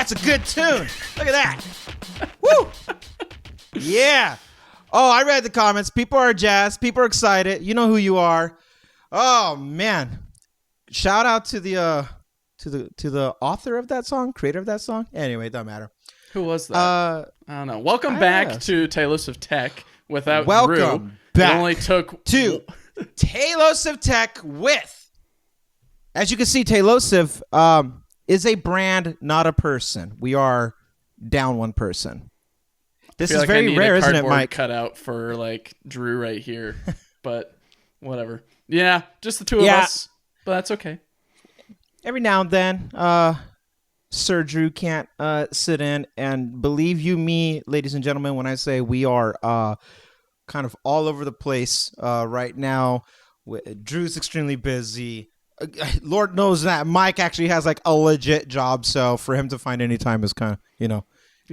That's a good tune. Look at that. Woo! Yeah. Oh, I read the comments. People are jazzed. People are excited. You know who you are. Oh man! Shout out to the author of that song, creator of that song. Anyway, it doesn't matter. Who was that? I don't know. Welcome back to Talos of Tech without Drew. Welcome back. It only took to Talos of Tech with. As you can see, Tailosive is a brand, not a person. We are down one person. This is very rare, isn't it, Mike? Cut out for like Drew right here, but whatever. Yeah, just the two of us, but that's okay. Every now and then, Sir Drew can't sit in, and believe you me, ladies and gentlemen, when I say we are kind of all over the place right now. Drew's extremely busy. Lord knows that Mike actually has like a legit job, so for him to find any time is kind of,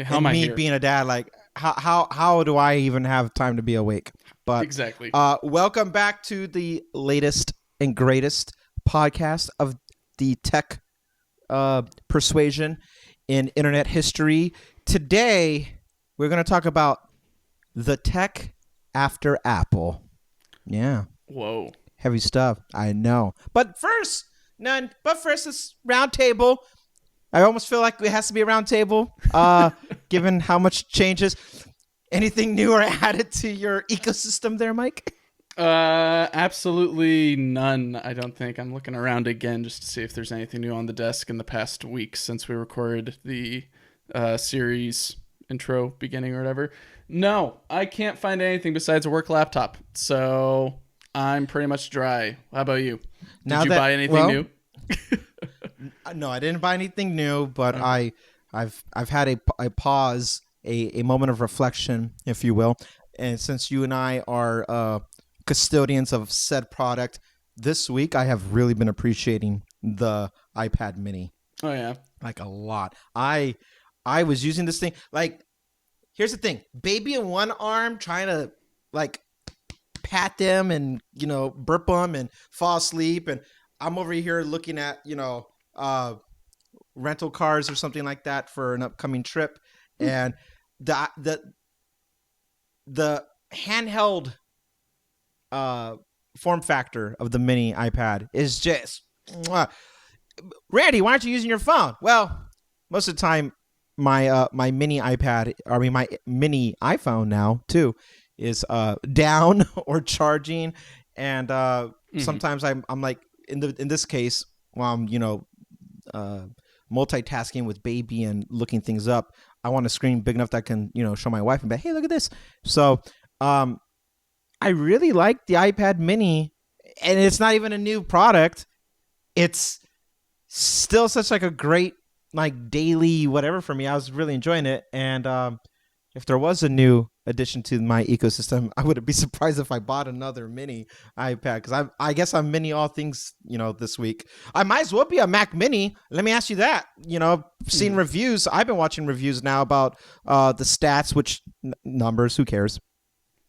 how am I me here? Being a dad, like how do I even have time to be awake? But exactly. Welcome back to the latest and greatest podcast of the tech persuasion in internet history. Today, we're going to talk about the tech after Apple. Yeah. Whoa. Heavy stuff. I know. But first, this round table. I almost feel like it has to be a round table, given how much changes. Anything new or added to your ecosystem there, Mike? Absolutely none, I don't think. I'm looking around again just to see if there's anything new on the desk in the past week since we recorded the series intro beginning or whatever. No, I can't find anything besides a work laptop. So I'm pretty much dry. How about you? Did you buy anything new? No, I didn't buy anything new, but I've had a pause, a moment of reflection, if you will. And since you and I are custodians of said product, this week I have really been appreciating the iPad mini. Oh yeah. Like a lot. I was using this thing, like, here's the thing. Baby in one arm trying to like pat them and, burp them and fall asleep, and I'm over here looking at, rental cars or something like that for an upcoming trip, and the handheld form factor of the mini iPad is just Randy, why aren't you using your phone? Well, most of the time my mini iPad, my mini iPhone now too, is down or charging, and sometimes I'm like in this case while I'm multitasking with baby and looking things up, I want a screen big enough that I can show my wife and be like, hey, look at this. So I really like the iPad mini, and it's not even a new product. It's still such like a great like daily whatever for me. I was really enjoying it, and if there was a new addition to my ecosystem, I wouldn't be surprised if I bought another mini iPad, because I guess I'm mini all things this week. I might as well be a Mac Mini. Let me ask you that. Seen reviews. I've been watching reviews now about the stats, which numbers, who cares?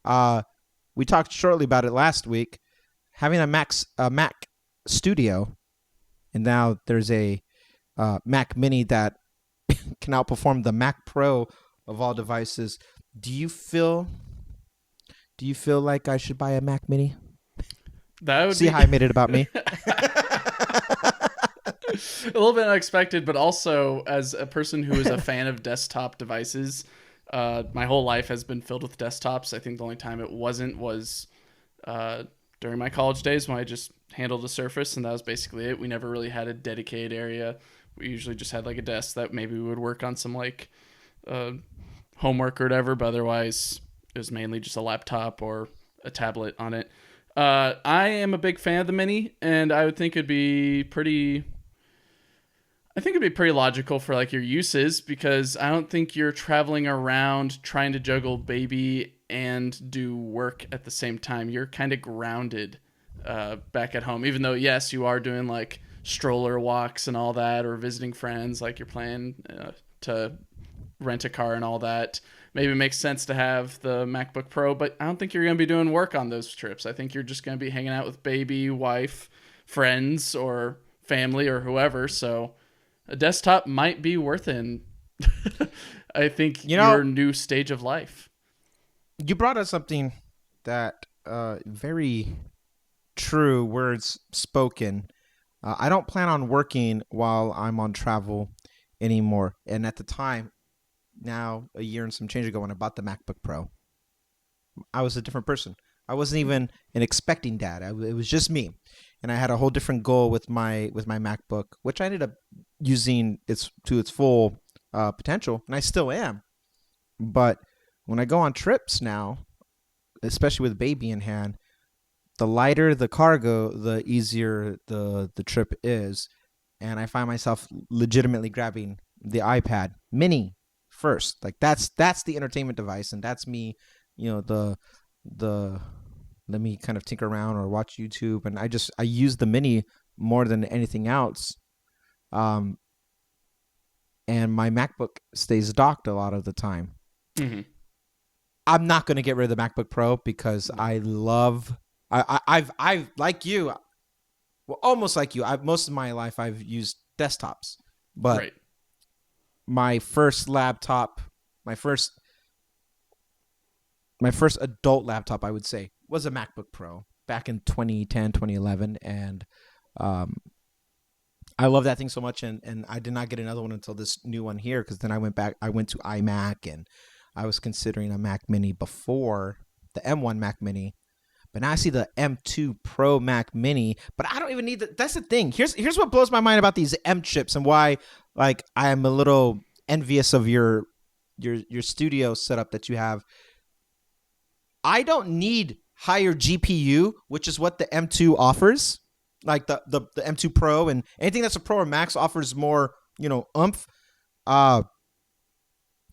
We talked shortly about it last week. Having a Mac Studio, and now there's a Mac Mini that can outperform the Mac Pro of all devices. Do you feel like I should buy a Mac Mini? That would see how I made it about me. A little bit unexpected, but also as a person who is a fan of desktop devices, my whole life has been filled with desktops. I think the only time it wasn't was during my college days when I just handled a Surface, and that was basically it. We never really had a dedicated area. We usually just had like a desk that maybe we would work on some like homework or whatever, but otherwise it was mainly just a laptop or a tablet on it. I am a big fan of the Mini, and I would think it'd be pretty logical for like your uses, because I don't think you're traveling around trying to juggle baby and do work at the same time. You're kind of grounded back at home, even though yes, you are doing like stroller walks and all that, or visiting friends, like you're planning to rent a car and all that. Maybe it makes sense to have the MacBook Pro, but I don't think you're going to be doing work on those trips. I think you're just going to be hanging out with baby, wife, friends, or family, or whoever. So a desktop might be worth it. And I think You know, your new stage of life. you brought up something that very true words spoken. I don't plan on working while I'm on travel anymore. And at the time, now a year and some change ago, when I bought the MacBook Pro, I was a different person. I wasn't even an expecting dad. It was just me, and I had a whole different goal with my MacBook, which I ended up using its full potential, and I still am. But when I go on trips now, especially with baby in hand, the lighter the cargo, the easier the trip is, and I find myself legitimately grabbing the iPad Mini first. Like that's the entertainment device, and that's me. The let me kind of tinker around or watch YouTube, and I use the Mini more than anything else. Um, and my MacBook stays docked a lot of the time. Mm-hmm. I'm not going to get rid of the MacBook Pro because I love. I've like you, well, almost like you. Most of my life I've used desktops, but Right. my first laptop, my first adult laptop, I would say, was a MacBook Pro back in 2010, 2011, and um, I love that thing so much, and I did not get another one until this new one here, because then I went to iMac, and I was considering a Mac Mini before the M1 Mac Mini, but now I see the M2 Pro Mac Mini, but I don't even need that. That's the thing. Here's what blows my mind about these M chips, and why like I am a little envious of your studio setup that you have. I don't need higher GPU, which is what the M2 offers. Like the M2 Pro and anything that's a Pro or Max offers more, oomph.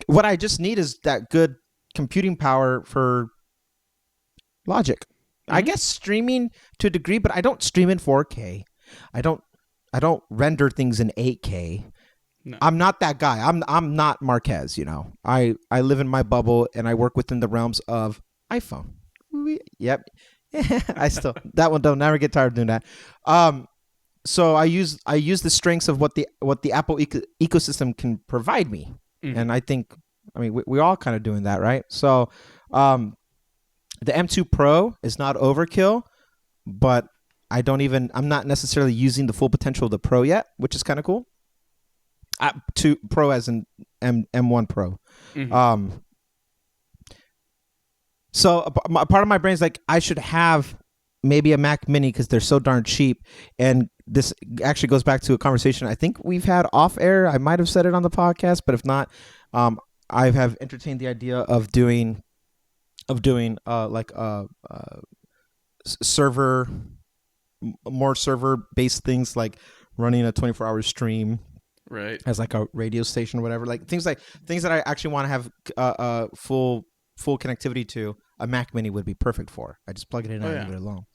What I just need is that good computing power for Logic. I guess streaming to a degree, but I don't stream in 4K. I don't render things in 8K. No. I'm not that guy. I'm not Marquez, I live in my bubble and I work within the realms of iPhone. Yep. That one don't never get tired of doing that. So I use the strengths of what the Apple ecosystem can provide me. Mm-hmm. And I think, we're all kind of doing that, right? So, the M2 Pro is not overkill, but I'm not necessarily using the full potential of the Pro yet, which is kind of cool. To Pro as in M1 Pro. Mm-hmm. So a part of my brain is like, I should have maybe a Mac Mini because they're so darn cheap. And this actually goes back to a conversation I think we've had off air. I might have said it on the podcast, but if not, I have entertained the idea of doing like more server based things, like running a 24-hour stream, Right, as like a radio station or whatever, like things that I actually want to have full connectivity to. A Mac Mini would be perfect for. I just plug it in and leave it alone.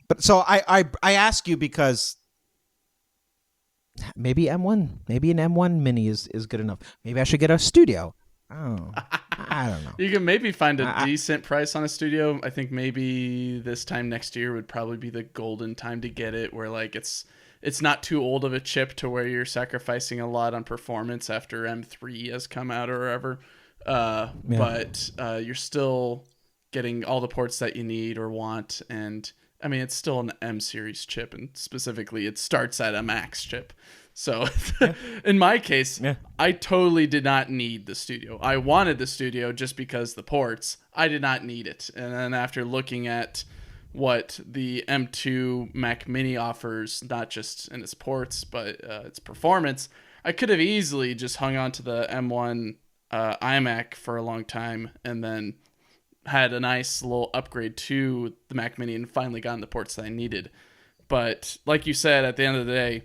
But so I ask you because maybe an M1 Mini is good enough. Maybe I should get a studio. Oh, I don't know. You can maybe find a decent price on a studio. I think maybe this time next year would probably be the golden time to get it, where like it's not too old of a chip to where you're sacrificing a lot on performance after M3 has come out or whatever. But you're still getting all the ports that you need or want, and it's still an M series chip, and specifically it starts at a Max chip. So in my case, I totally did not need the studio. I wanted the studio just because the ports. I did not need it. And then after looking at what the M2 Mac Mini offers, not just in its ports, but its performance, I could have easily just hung on to the M1 iMac for a long time and then had a nice little upgrade to the Mac Mini and finally gotten the ports that I needed. But like you said, at the end of the day,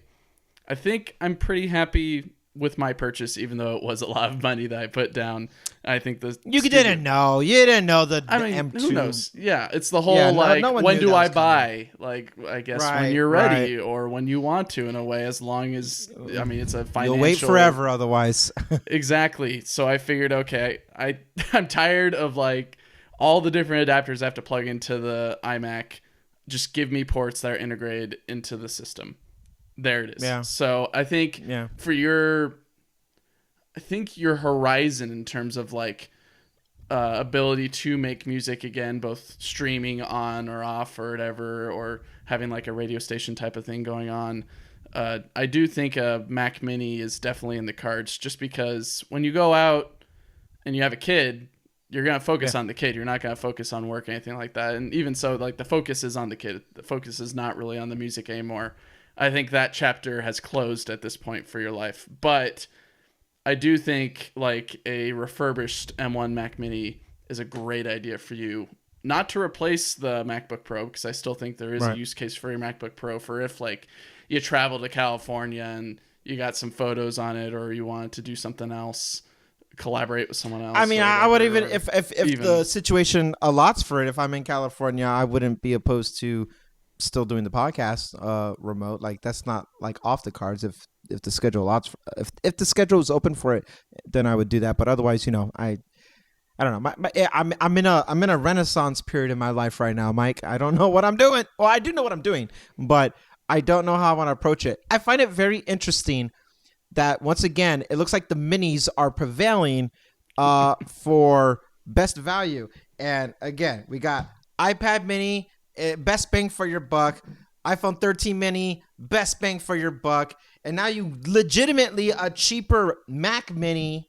I think I'm pretty happy with my purchase, even though it was a lot of money that I put down. I think you didn't know the M2. Who knows? Yeah, it's the whole when do I buy? Like, I guess when you're ready or when you want to, in a way. As long as it's a financial. You'll wait forever otherwise. Exactly. So I figured, okay, I'm tired of like all the different adapters I have to plug into the iMac. Just give me ports that are integrated into the system. There it is. Yeah. So I think Yeah. for your horizon in terms of like ability to make music again, both streaming on or off or whatever, or having like a radio station type of thing going on. I do think a Mac Mini is definitely in the cards, just because when you go out and you have a kid, you're going to focus on the kid. You're not going to focus on work or anything like that. And even so, like the focus is on the kid. The focus is not really on the music anymore. I think that chapter has closed at this point for your life. But I do think like a refurbished M1 Mac Mini is a great idea for you. Not to replace the MacBook Pro, because I still think there is a use case for your MacBook Pro for if like you travel to California and you got some photos on it, or you wanted to do something else, collaborate with someone else. I mean, I would even if even- the situation allots for it, if I'm in California, I wouldn't be opposed to still doing the podcast remote. Like that's not like off the cards. If the schedule allots, if the schedule is open for it, then I would do that. But otherwise, I don't know. I'm in a renaissance period in my life right now, Mike. I don't know what I'm doing. Well, I do know what I'm doing, but I don't know how I want to approach it. I find it very interesting that once again, it looks like the minis are prevailing for best value. And again, we got iPad mini, best bang for your buck. iPhone 13 mini, best bang for your buck. And now you legitimately a cheaper Mac mini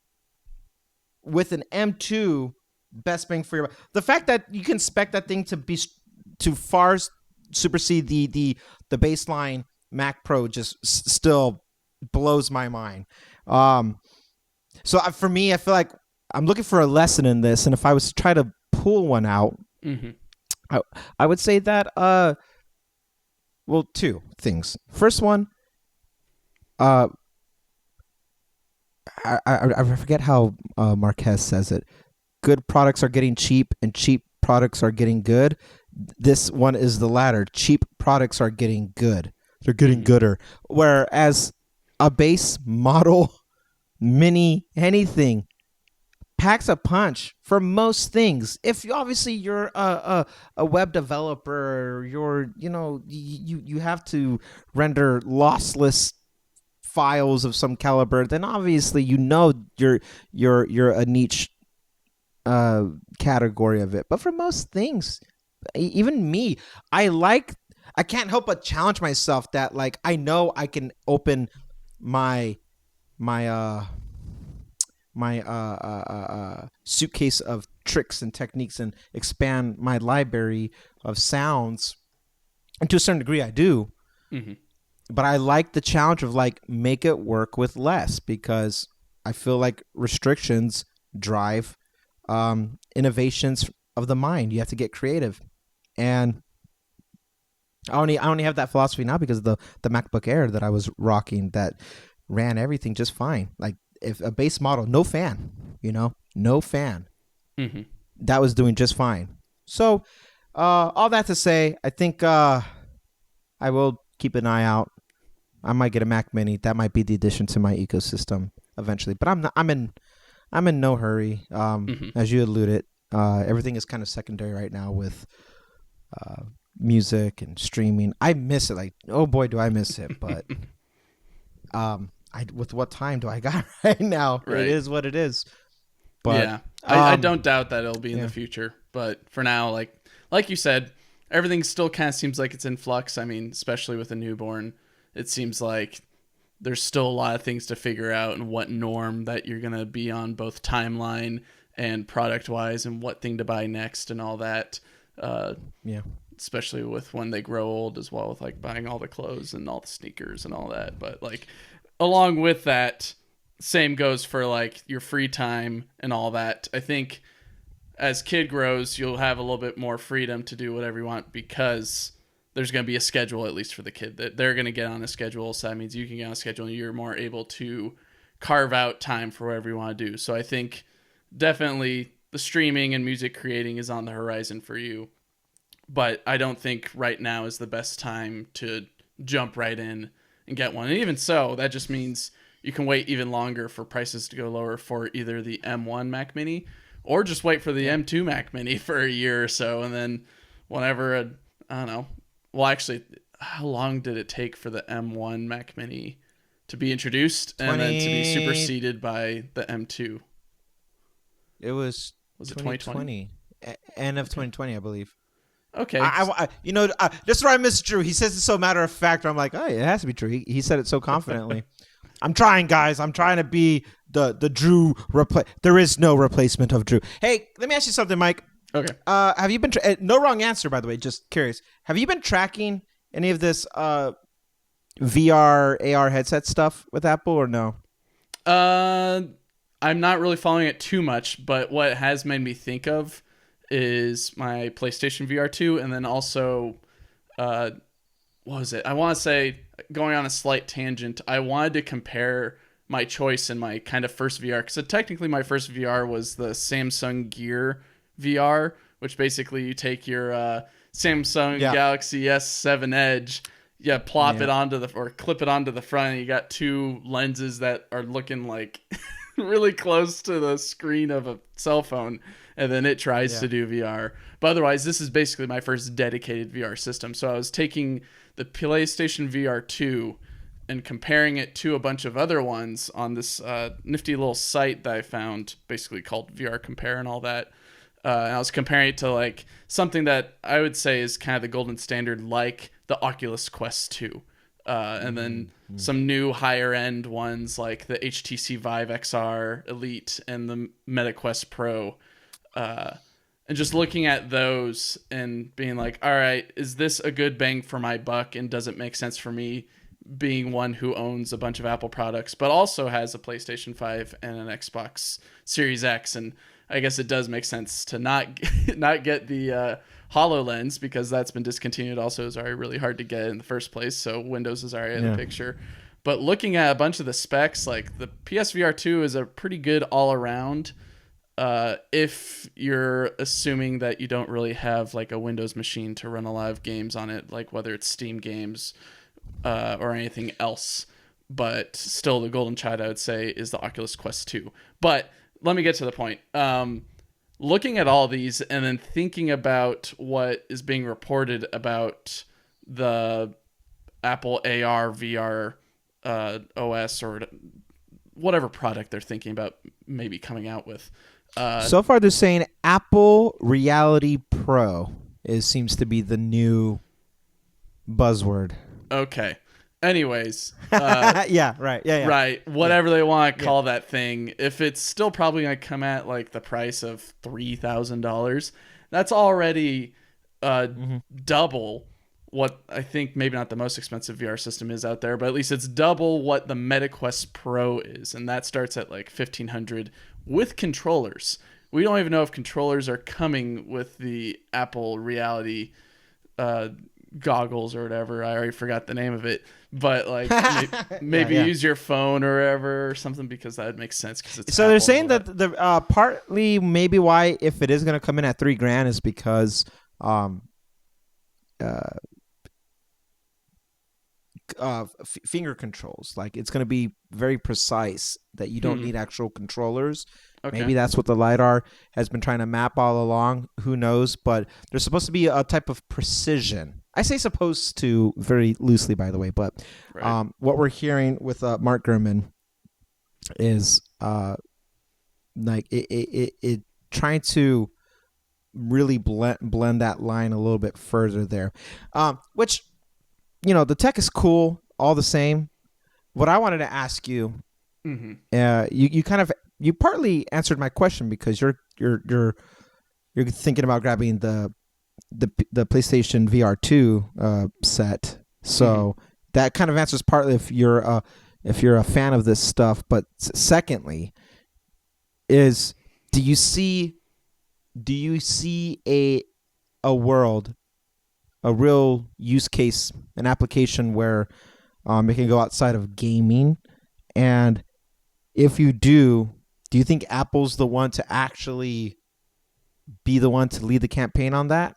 with an M2, best bang for your buck. The fact that you can spec that thing to far supersede the baseline Mac Pro just still blows my mind. So for me, I feel like I'm looking for a lesson in this, and if I was to try to pull one out, I would say that well, two things. First one, I forget how Marquez says it. Good products are getting cheap, and cheap products are getting good. This one is the latter. Cheap products are getting good. They're getting gooder. Whereas a base model, mini, anything packs a punch for most things. If obviously you're a web developer, you have to render lossless files of some caliber, then obviously you're a niche category of it. But for most things, even me, I can't help but challenge myself that like I know I can open my suitcase of tricks and techniques and expand my library of sounds. And to a certain degree I do. But I like the challenge of like make it work with less, because I feel like restrictions drive innovations of the mind. You have to get creative. And I only have that philosophy now because of the MacBook Air that I was rocking that ran everything just fine. Like if a base model, no fan, no fan, that was doing just fine. So all that to say, I think I will keep an eye out. I might get a Mac Mini. That might be the addition to my ecosystem eventually. But I'm in no hurry. As you alluded, everything is kind of secondary right now with music and streaming. I miss it. Like, oh boy, do I miss it. But with what time do I got right now? Right. It is what it is. But yeah, I don't doubt that it'll be in the future. But for now, like you said, everything still kind of seems like it's in flux. I mean, especially with a newborn, it seems like there's still a lot of things to figure out and what norm that you're going to be on, both timeline and product wise, and what thing to buy next and all that. Especially with when they grow old as well, with like buying all the clothes and all the sneakers and all that. But like along with that, same goes for like your free time and all that. I think as kid grows, you'll have a little bit more freedom to do whatever you want, because there's going to be a schedule, at least for the kid, that they're going to get on a schedule. So that means you can get on a schedule and you're more able to carve out time for whatever you want to do. So I think definitely the streaming and music creating is on the horizon for you, but I don't think right now is the best time to jump right in and get one. And even so, that just means you can wait even longer for prices to go lower for either the M1 Mac Mini, or just wait for the M2 Mac Mini for a year or so. And then whenever, I don't know. Well, actually, how long did it take for the M1 Mac Mini to be introduced and then to be 20 superseded by the M2? It was Was it 2020? 2020. End of 2020, I believe. Okay. This is where I miss Drew. He says it so matter of fact. I'm like, oh, it has to be true. He said it so confidently. I'm trying, guys. I'm trying to be the Drew There is no replacement of Drew. Hey, let me ask you something, Mike. Okay. Have you been no wrong answer, by the way, just curious. Have you been tracking any of this VR AR headset stuff with Apple or no? I'm not really following it too much, but what it has made me think of is my PlayStation VR 2, and then also what was it? I want to say, going on a slight tangent, I wanted to compare my choice in my kind of first VR, because technically my first VR was the Samsung Gear VR, which basically you take your Samsung Galaxy S7 Edge, plop it onto or clip it onto the front, and you got two lenses that are looking like really close to the screen of a cell phone, and then it tries to do VR. But otherwise, this is basically my first dedicated VR system. So I was taking the PlayStation VR 2 and comparing it to a bunch of other ones on this nifty little site that I found, basically called VR Compare and all that. And I was comparing it to like something that I would say is kind of the golden standard, like the Oculus Quest 2. And then some new higher end ones like the HTC Vive XR Elite and the MetaQuest Pro. And just looking at those and being like, all right, is this a good bang for my buck? And does it make sense for me, being one who owns a bunch of Apple products, but also has a PlayStation 5 and an Xbox Series X? And I guess it does make sense to not get the HoloLens, because that's been discontinued. Also, is already really hard to get in the first place. So Windows is already in the picture. But looking at a bunch of the specs, like the PSVR 2 is a pretty good all around. If you're assuming that you don't really have like a Windows machine to run a lot of games on it, like whether it's Steam games or anything else. But still, the golden child, I would say, is the Oculus Quest 2. But let me get to the point. Looking at all these and then thinking about what is being reported about the Apple AR, VR OS, or whatever product they're thinking about maybe coming out with. So far, they're saying Apple Reality Pro seems to be the new buzzword. Okay. Anyways. Yeah, right. Yeah. Right. Whatever they want to call that thing. If it's still probably going to come at like the price of $3,000, that's already double what I think maybe not the most expensive VR system is out there, but at least it's double what the MetaQuest Pro is. And that starts at like $1,500 with controllers. We don't even know if controllers are coming with the Apple Reality goggles or whatever. I already forgot the name of it, but like maybe use your phone or whatever or something, because that would make sense. Because it's so Apple. They're saying that the partly maybe why, if it is going to come in at $3,000, is because finger controls, like it's going to be very precise, that you don't need actual controllers. Okay. Maybe that's what the LiDAR has been trying to map all along. Who knows? But there's supposed to be a type of precision. I say supposed to very loosely, by the way. But what we're hearing with Mark Gurman is like it trying to really blend that line a little bit further there. Which, the tech is cool all the same. What I wanted to ask you, you partly answered my question, because you're thinking about grabbing the PlayStation VR 2 set. So that kind of answers partly if you're a fan of this stuff. But secondly, do you see a world, a real use case, an application where it can go outside of gaming? And if you do you think Apple's the one to actually be the one to lead the campaign on that?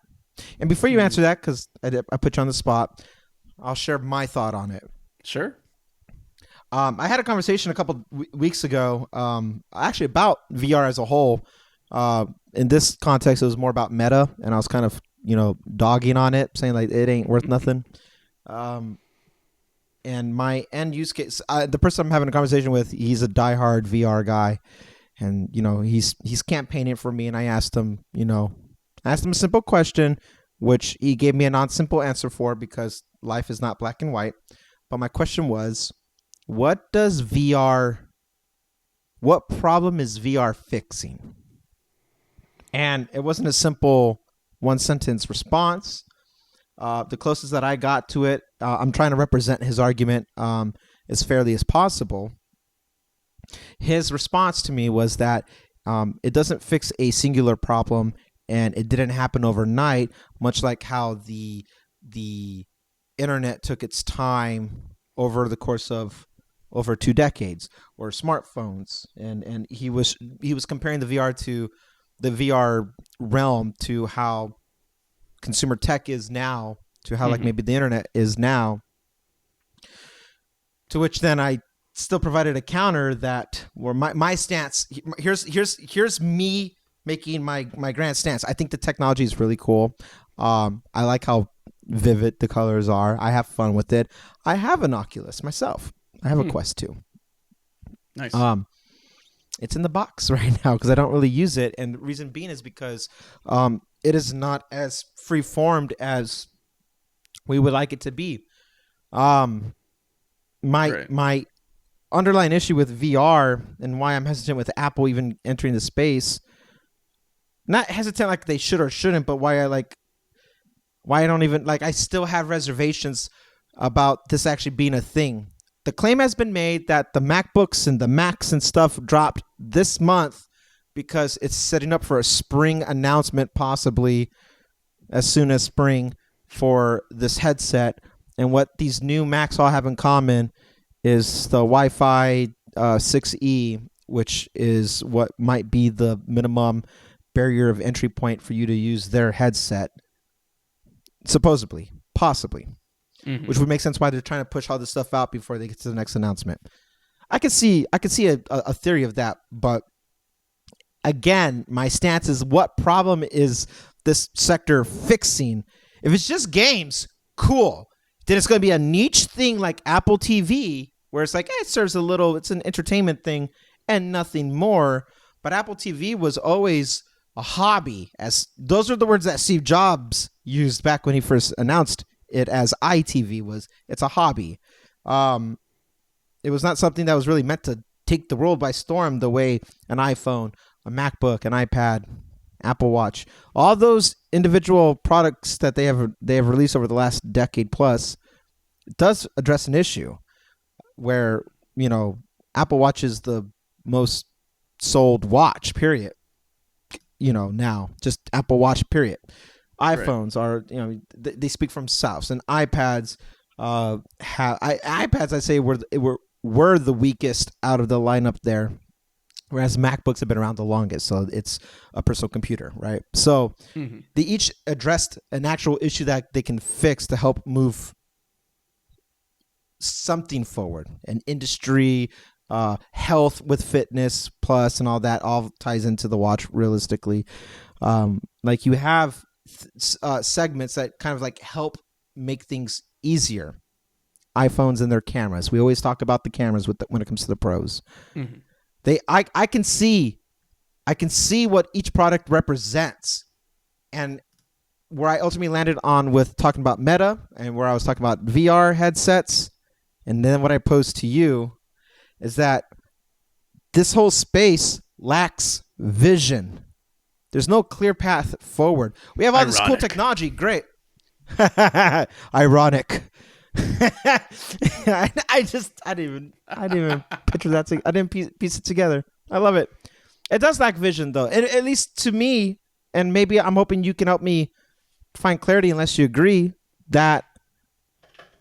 And before you answer that, because I put you on the spot, I'll share my thought on it. Sure. I had a conversation a couple weeks ago, actually about VR as a whole. In this context, it was more about Meta, and I was kind of, dogging on it, saying like it ain't worth nothing. And my end use case, the person I'm having a conversation with, he's a diehard VR guy, and he's campaigning for me. And I asked him, a simple question, which he gave me a non-simple answer for because life is not black and white. But my question was, what problem is VR fixing? And it wasn't a simple one-sentence response. The closest that I got to it, I'm trying to represent his argument as fairly as possible. His response to me was that it doesn't fix a singular problem, and it didn't happen overnight, much like how the internet took its time over the course of over 2 decades, or smartphones. And he was comparing the VR realm to how consumer tech is now, to how like maybe the internet is now. To which then I still provided a counter that where my stance, here's me making my grand stance. I think the technology is really cool. I like how vivid the colors are. I have fun with it. I have an Oculus myself. I have a Quest 2. Nice. It's in the box right now because I don't really use it, and the reason being is because it is not as free-formed as we would like it to be. My underlying issue with VR and why I'm hesitant with Apple even entering the space, not hesitant like they should or shouldn't, but why I don't even like, I still have reservations about this actually being a thing. The claim has been made that the MacBooks and the Macs and stuff dropped this month because it's setting up for a spring announcement, possibly as soon as spring, for this headset. And what these new Macs all have in common is the Wi-Fi 6E, which is what might be the minimum barrier of entry point for you to use their headset. Supposedly, possibly. Which would make sense why they're trying to push all this stuff out before they get to the next announcement. I could see a theory of that, but again, my stance is, what problem is this sector fixing? If it's just games, cool. Then it's going to be a niche thing like Apple TV, where it's like, it serves it's an entertainment thing and nothing more. But Apple TV was always a hobby, as those are the words that Steve Jobs used back when he first announced it as iTV. It's a hobby. It was not something that was really meant to take the world by storm the way an iPhone, a MacBook, an iPad, Apple Watch, all those individual products that they have released over the last decade plus, does address an issue where, Apple Watch is the most sold watch, period. Now just Apple Watch, period. iPhones are, they speak for themselves, and iPads iPads, I say, were the weakest out of the lineup there, whereas MacBooks have been around the longest. So it's a personal computer, right? So they each addressed an actual issue that they can fix to help move something forward. An industry, health with fitness plus and all that all ties into the watch realistically. Like you have segments that kind of like help make things easier. iPhones and their cameras. We always talk about the cameras when it comes to the pros. I can see what each product represents, and where I ultimately landed on with talking about Meta, and where I was talking about VR headsets, and then what I posed to you is that this whole space lacks vision. There's no clear path forward. We have all this cool technology, great. Ironic. I didn't even picture that. I didn't piece it together. I love it. It does lack vision, though, at least to me. And maybe I'm hoping you can help me find clarity, unless you agree that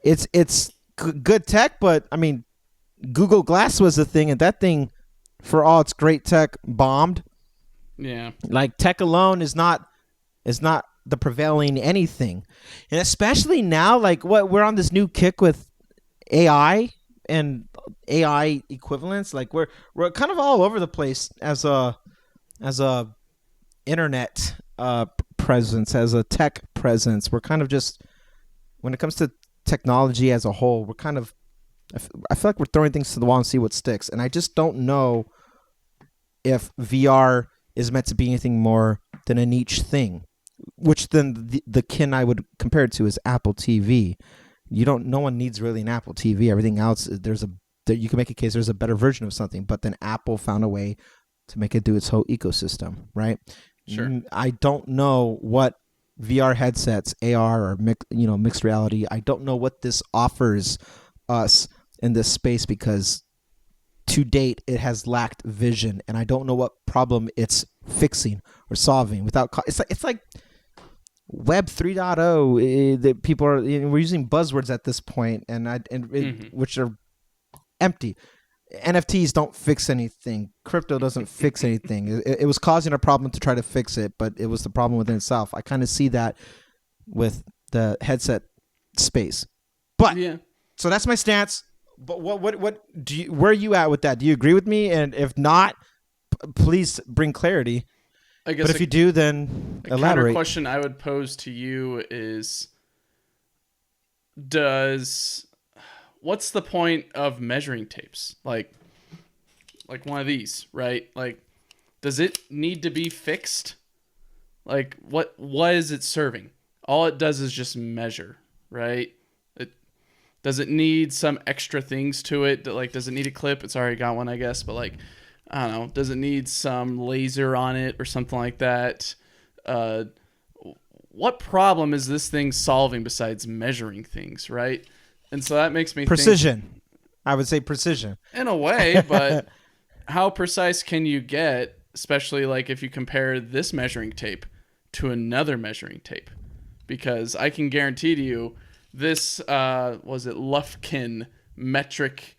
it's good tech. But I mean, Google Glass was the thing, and that thing, for all its great tech, bombed. Yeah, like tech alone is not the prevailing anything. And especially now, like what we're on this new kick with AI and AI equivalents. Like we're kind of all over the place as a internet presence, as a tech presence. We're kind of just, when it comes to technology as a whole, we're kind of, I feel like we're throwing things to the wall and see what sticks. And I just don't know if VR is meant to be anything more than a niche thing, which then the kin I would compare it to is Apple TV. No one needs really an Apple TV. Everything else, you can make a case there's a better version of something, but then Apple found a way to make it do its whole ecosystem, right? Sure. I don't know what VR headsets, AR or mixed reality, I don't know what this offers us in this space, because to date it has lacked vision, and I don't know what problem it's fixing or solving without it's like Web 3.0, that people are, we're using buzzwords at this point, which are empty. NFTs don't fix anything. Crypto doesn't fix anything. It was causing a problem to try to fix it, but it was the problem within itself. I kind of see that with the headset space. But Yeah. so that's my stance. But what do you, where are you at with that? Do you agree with me? And if not, please bring clarity. I guess But if you do, then a counter elaborate. question I would pose to you is, what's the point of measuring tapes? Like one of these, right? Like, does it need to be fixed? Like, what is it serving? All it does is just measure, right? Does it need some extra things to it? Like, does it need a clip? It's already got one, I guess. But like, I don't know. Does it need some laser on it or something like that? What problem is this thing solving besides measuring things, right? And so that makes me Precision. think, I would say precision. in a way, but how precise can you get, especially like if you compare this measuring tape to another measuring tape? Because I can guarantee to you, this was it Lufkin metric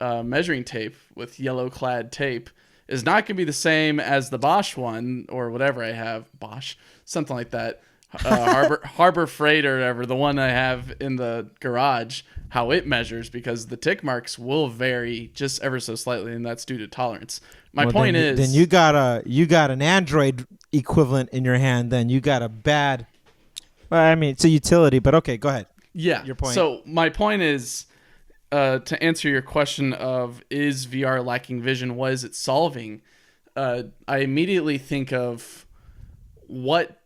measuring tape with yellow clad tape is not going to be the same as the Bosch one or whatever I have. Bosch, something like that. Harbor Freight or whatever, the one I have in the garage, how it measures, because the tick marks will vary just ever so slightly, and that's due to tolerance. My point is, then you got an Android equivalent in your hand. Then you got a bad. Well, I mean, it's a utility, but okay, go ahead. yeah. Your point. So my point is, to answer your question of is VR lacking vision, what is it solving? I immediately think of what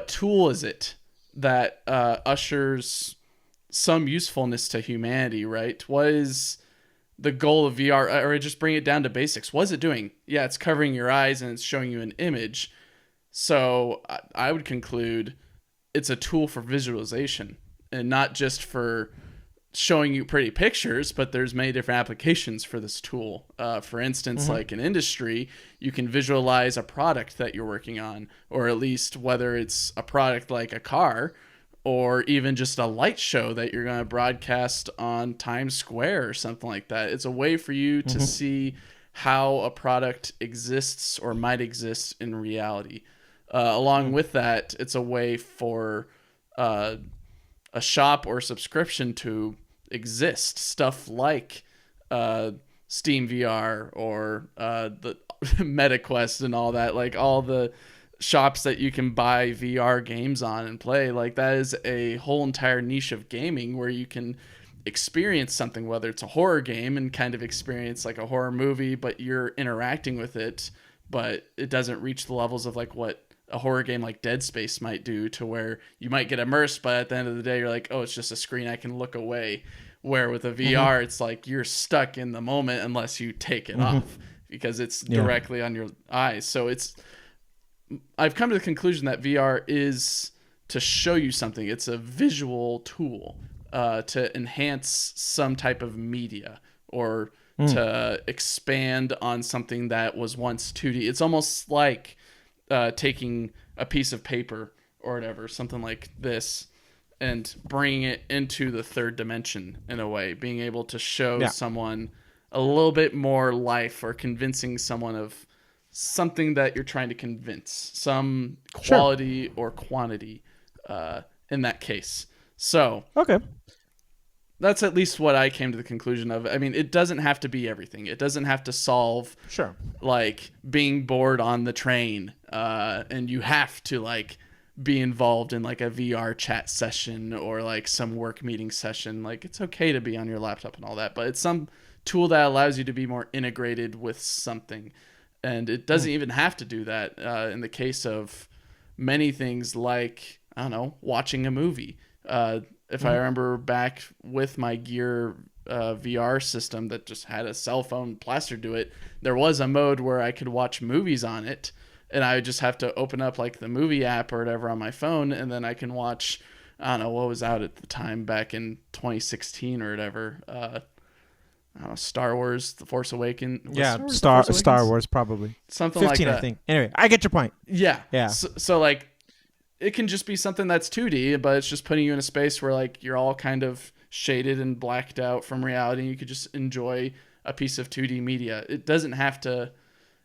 tool is it that ushers some usefulness to humanity, right? What is the goal of VR? Or just bring it down to basics. What is it doing? Yeah, it's covering your eyes and it's showing you an image. So I would conclude it's a tool for visualization and not just for showing you pretty pictures, but there's many different applications for this tool. For instance, like in industry, you can visualize a product that you're working on, or at least whether it's a product like a car or even just a light show that you're going to broadcast on Times Square or something like that. It's a way for you to see how a product exists or might exist in reality. Along with that, it's a way for a shop or subscription to exist. Stuff like Steam VR or the MetaQuest and all that, like all the shops that you can buy VR games on and play. Like that is a whole entire niche of gaming where you can experience something, whether it's a horror game and kind of experience like a horror movie, but you're interacting with it, but it doesn't reach the levels of like what a horror game like Dead Space might do, to where you might get immersed, but at the end of the day, you're like, oh, it's just a screen, I can look away. Where with a VR, it's like you're stuck in the moment unless you take it off, because it's directly on your eyes. So I've come to the conclusion that VR is to show you something. It's a visual tool to enhance some type of media or to expand on something that was once 2D. It's almost like taking a piece of paper or whatever, something like this, and bringing it into the third dimension in a way, being able to show someone a little bit more life, or convincing someone of something that you're trying to convince, some quality or quantity in that case. So Okay. that's at least what I came to the conclusion of. I mean, it doesn't have to be everything. It doesn't have to solve Sure. like being bored on the train and you have to like be involved in like a VR chat session or like some work meeting session. Like it's okay to be on your laptop and all that, but it's some tool that allows you to be more integrated with something. And it doesn't even have to do that in the case of many things like, I don't know, watching a movie. If I remember back with my Gear VR system that just had a cell phone plastered to it, there was a mode where I could watch movies on it, and I would just have to open up like the movie app or whatever on my phone, and then I can watch, I don't know what was out at the time back in 2016 or whatever. I don't know, Star Wars: The Force Awakens. Yeah, Star Wars probably. Something 15, like that. I think. Anyway, I get your point. Yeah. Yeah. So like, it can just be something that's 2D, but it's just putting you in a space where like you're all kind of shaded and blacked out from reality, and you could just enjoy a piece of 2D media. It doesn't have to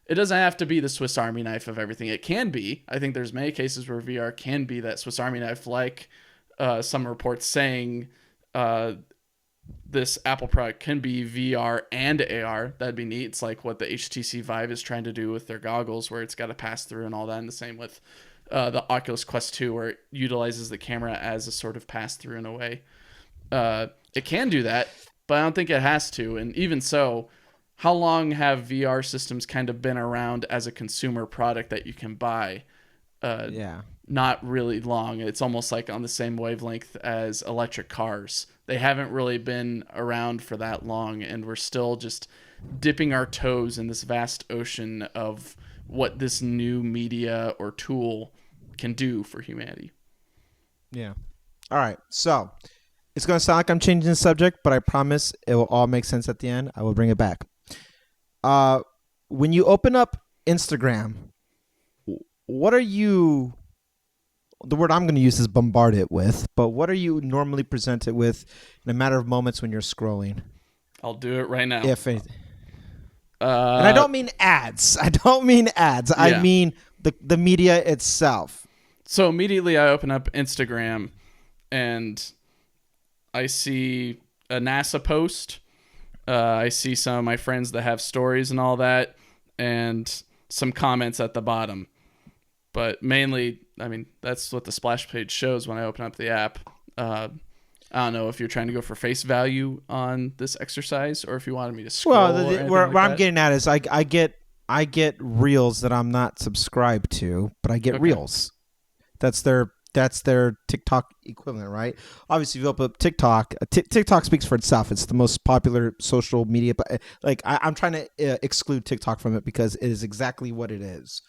be the Swiss Army knife of everything. It can be. I think there's many cases where VR can be that Swiss Army knife, like some reports saying this Apple product can be VR and AR. That'd be neat. It's like what the HTC Vive is trying to do with their goggles, where it's got to pass through and all that. And the same with the Oculus Quest 2, where it utilizes the camera as a sort of pass through in a way. It can do that, but I don't think it has to. And even so, how long have VR systems kind of been around as a consumer product that you can buy? Not really long. It's almost like on the same wavelength as electric cars. They haven't really been around for that long, and we're still just dipping our toes in this vast ocean of what this new media or tool can do for humanity. Yeah. All right. So it's going to sound like I'm changing the subject, but I promise it will all make sense at the end. I will bring it back. When you open up Instagram, what are you... The word I'm going to use is bombarded with, but what are you normally presented with in a matter of moments when you're scrolling? I'll do it right now. If anything. And I don't mean ads. Yeah. I mean the media itself. So immediately I open up Instagram and I see a NASA post. I see some of my friends that have stories and all that, and some comments at the bottom. But mainly, I mean, that's what the splash page shows when I open up the app. I don't know if you're trying to go for face value on this exercise, or if you wanted me to scroll. Well, where I'm getting at is I get reels that I'm not subscribed to, but I get reels. That's their TikTok equivalent, right? Obviously, if you open up TikTok, TikTok speaks for itself. It's the most popular social media, but like I'm trying to exclude TikTok from it because it is exactly what it is.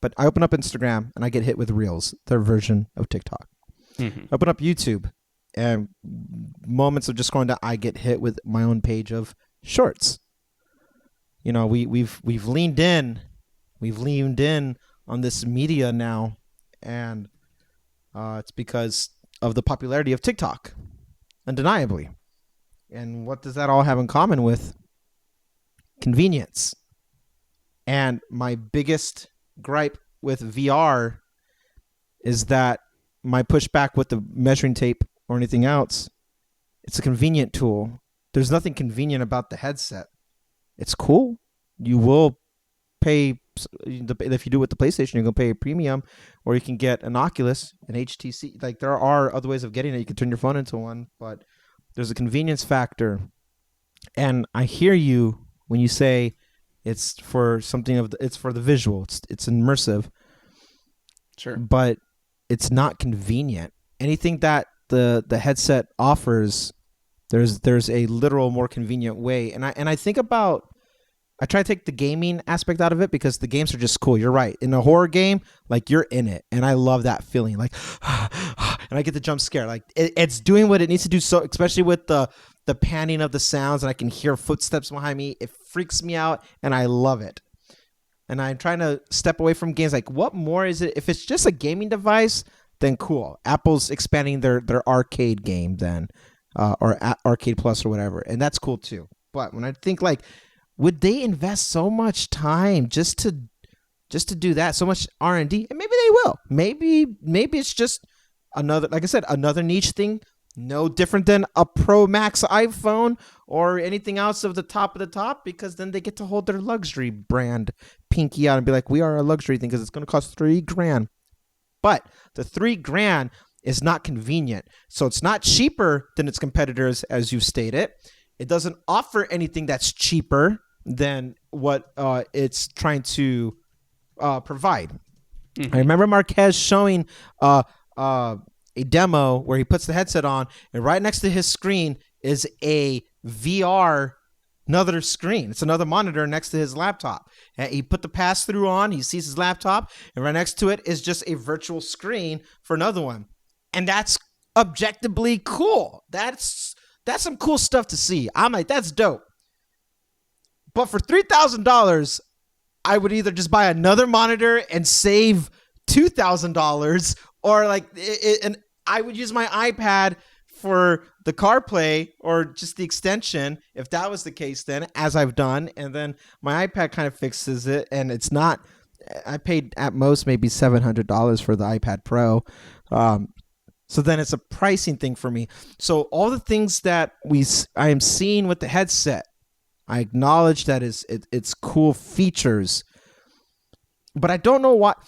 But I open up Instagram and I get hit with reels, their version of TikTok. Mm-hmm. Open up YouTube, and moments of just going to, I get hit with my own page of shorts. You know, we've leaned in on this media now, and it's because of the popularity of TikTok, undeniably. And what does that all have in common with? Convenience. And my biggest gripe with VR is that my pushback with the measuring tape or anything else, it's a convenient tool. There's nothing convenient about the headset. It's cool. You will pay, if you do it with the PlayStation, you're going to pay a premium, or you can get an Oculus, an HTC. Like, there are other ways of getting it. You can turn your phone into one, but there's a convenience factor. And I hear you when you say it's for something it's for the visual. It's immersive. Sure. But it's not convenient. Anything that the headset offers, there's a literal more convenient way. And I think about, I try to take the gaming aspect out of it because the games are just cool. You're right. In a horror game, like, you're in it, and I love that feeling. Like, and I get the jump scare. Like, it's doing what it needs to do. So especially with the panning of the sounds, and I can hear footsteps behind me. It freaks me out, and I love it. And I'm trying to step away from games. Like, what more is it? If it's just a gaming device, then cool. Apple's expanding their arcade game then, or Arcade Plus or whatever, and that's cool too. But when I think, like, would they invest so much time just to do that, so much R&D? And maybe they will. Maybe it's just another, like I said, another niche thing. No different than a Pro Max iPhone or anything else of the top, because then they get to hold their luxury brand pinky out and be like, we are a luxury thing because it's going to cost $3,000. But the $3,000 is not convenient. So it's not cheaper than its competitors, as you stated. It doesn't offer anything that's cheaper than what it's trying to provide. I remember Marquez showing a demo where he puts the headset on, and right next to his screen is a VR, another screen. It's another monitor next to his laptop. And he put the pass-through on, he sees his laptop, and right next to it is just a virtual screen for another one. And that's objectively cool. That's some cool stuff to see. I'm like, that's dope. But for $3,000, I would either just buy another monitor and save $2,000, or like, and I would use my iPad for the CarPlay or just the extension, if that was the case, then, as I've done, and then my iPad kind of fixes it, and it's not. I paid at most maybe $700 for the iPad Pro. So then it's a pricing thing for me. So all the things that I am seeing with the headset, I acknowledge that it's cool features, but I don't know what.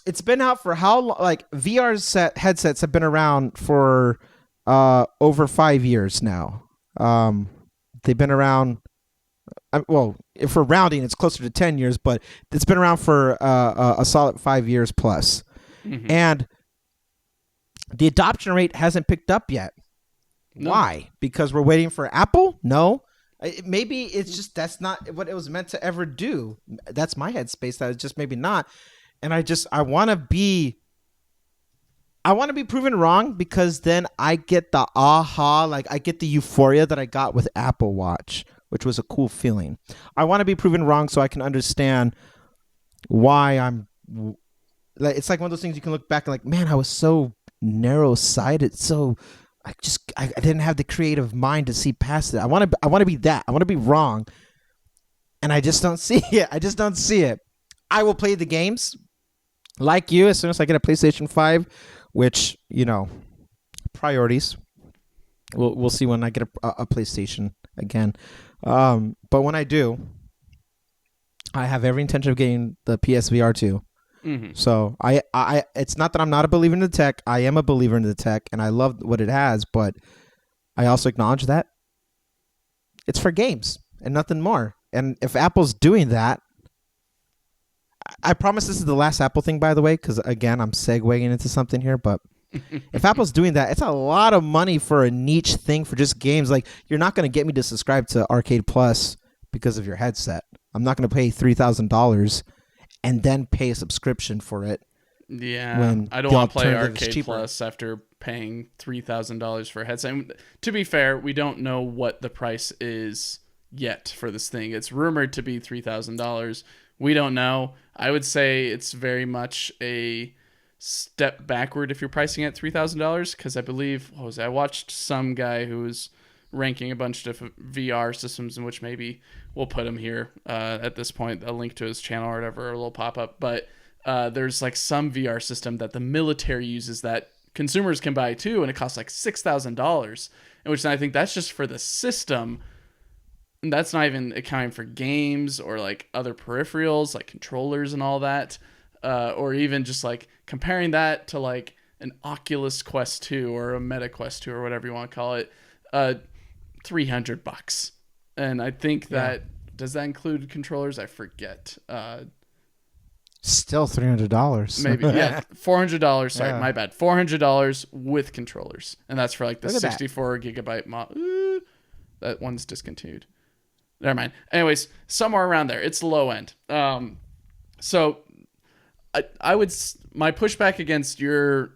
It's been out for how long? Like, VR headsets have been around for over 5 years now. They've been around. Well, if we're rounding, it's closer to 10 years, but it's been around for a solid 5 years plus, and the adoption rate hasn't picked up yet. No. Why? Because we're waiting for Apple? No. Maybe it's just that's not what it was meant to ever do. That's my headspace. That is just maybe not. And I want to be proven wrong, because then I get the aha, like I get the euphoria that I got with Apple Watch, which was a cool feeling. I want to be proven wrong so I can understand why I'm like, it's like one of those things you can look back and like, man, I was so narrow-sighted, so I didn't have the creative mind to see past it. I want to be that. I want to be wrong, and I just don't see it. I will play the games like you as soon as I get a PlayStation 5, which, priorities. We'll see when I get a PlayStation again. But when I do, I have every intention of getting the PSVR 2. So I it's not that I'm not a believer in the tech. I am a believer in the tech, and I love what it has, but I also acknowledge that it's for games and nothing more. And if Apple's doing that, I promise this is the last Apple thing, by the way, because again, I'm segueing into something here, but if Apple's doing that, it's a lot of money for a niche thing for just games. Like, you're not going to get me to subscribe to Arcade Plus because of your headset. I'm not going to pay $3,000 and then pay a subscription for it. Yeah, I don't want to play Arcade Plus after paying $3,000 for a headset. And to be fair, we don't know what the price is yet for this thing. It's rumored to be $3,000. We don't know. I would say it's very much a step backward if you're pricing at $3,000, because I believe I watched some guy who was ranking a bunch of different VR systems, in which maybe we'll put him here at this point, a link to his channel or whatever, or a little pop-up, but there's like some VR system that the military uses that consumers can buy too, and it costs like $6,000, in which I think that's just for the system, and that's not even accounting for games or like other peripherals like controllers and all that, or even just like comparing that to like an Oculus Quest 2 or a Meta Quest 2 or whatever you want to call it, $300. And I think that does that include controllers? I forget. Still $300. Maybe, yeah, $400. Sorry, my bad. $400 with controllers, and that's for like the 64 gigabyte that one's discontinued. Never mind. Anyways, somewhere around there, it's the low end. So I would, my pushback against your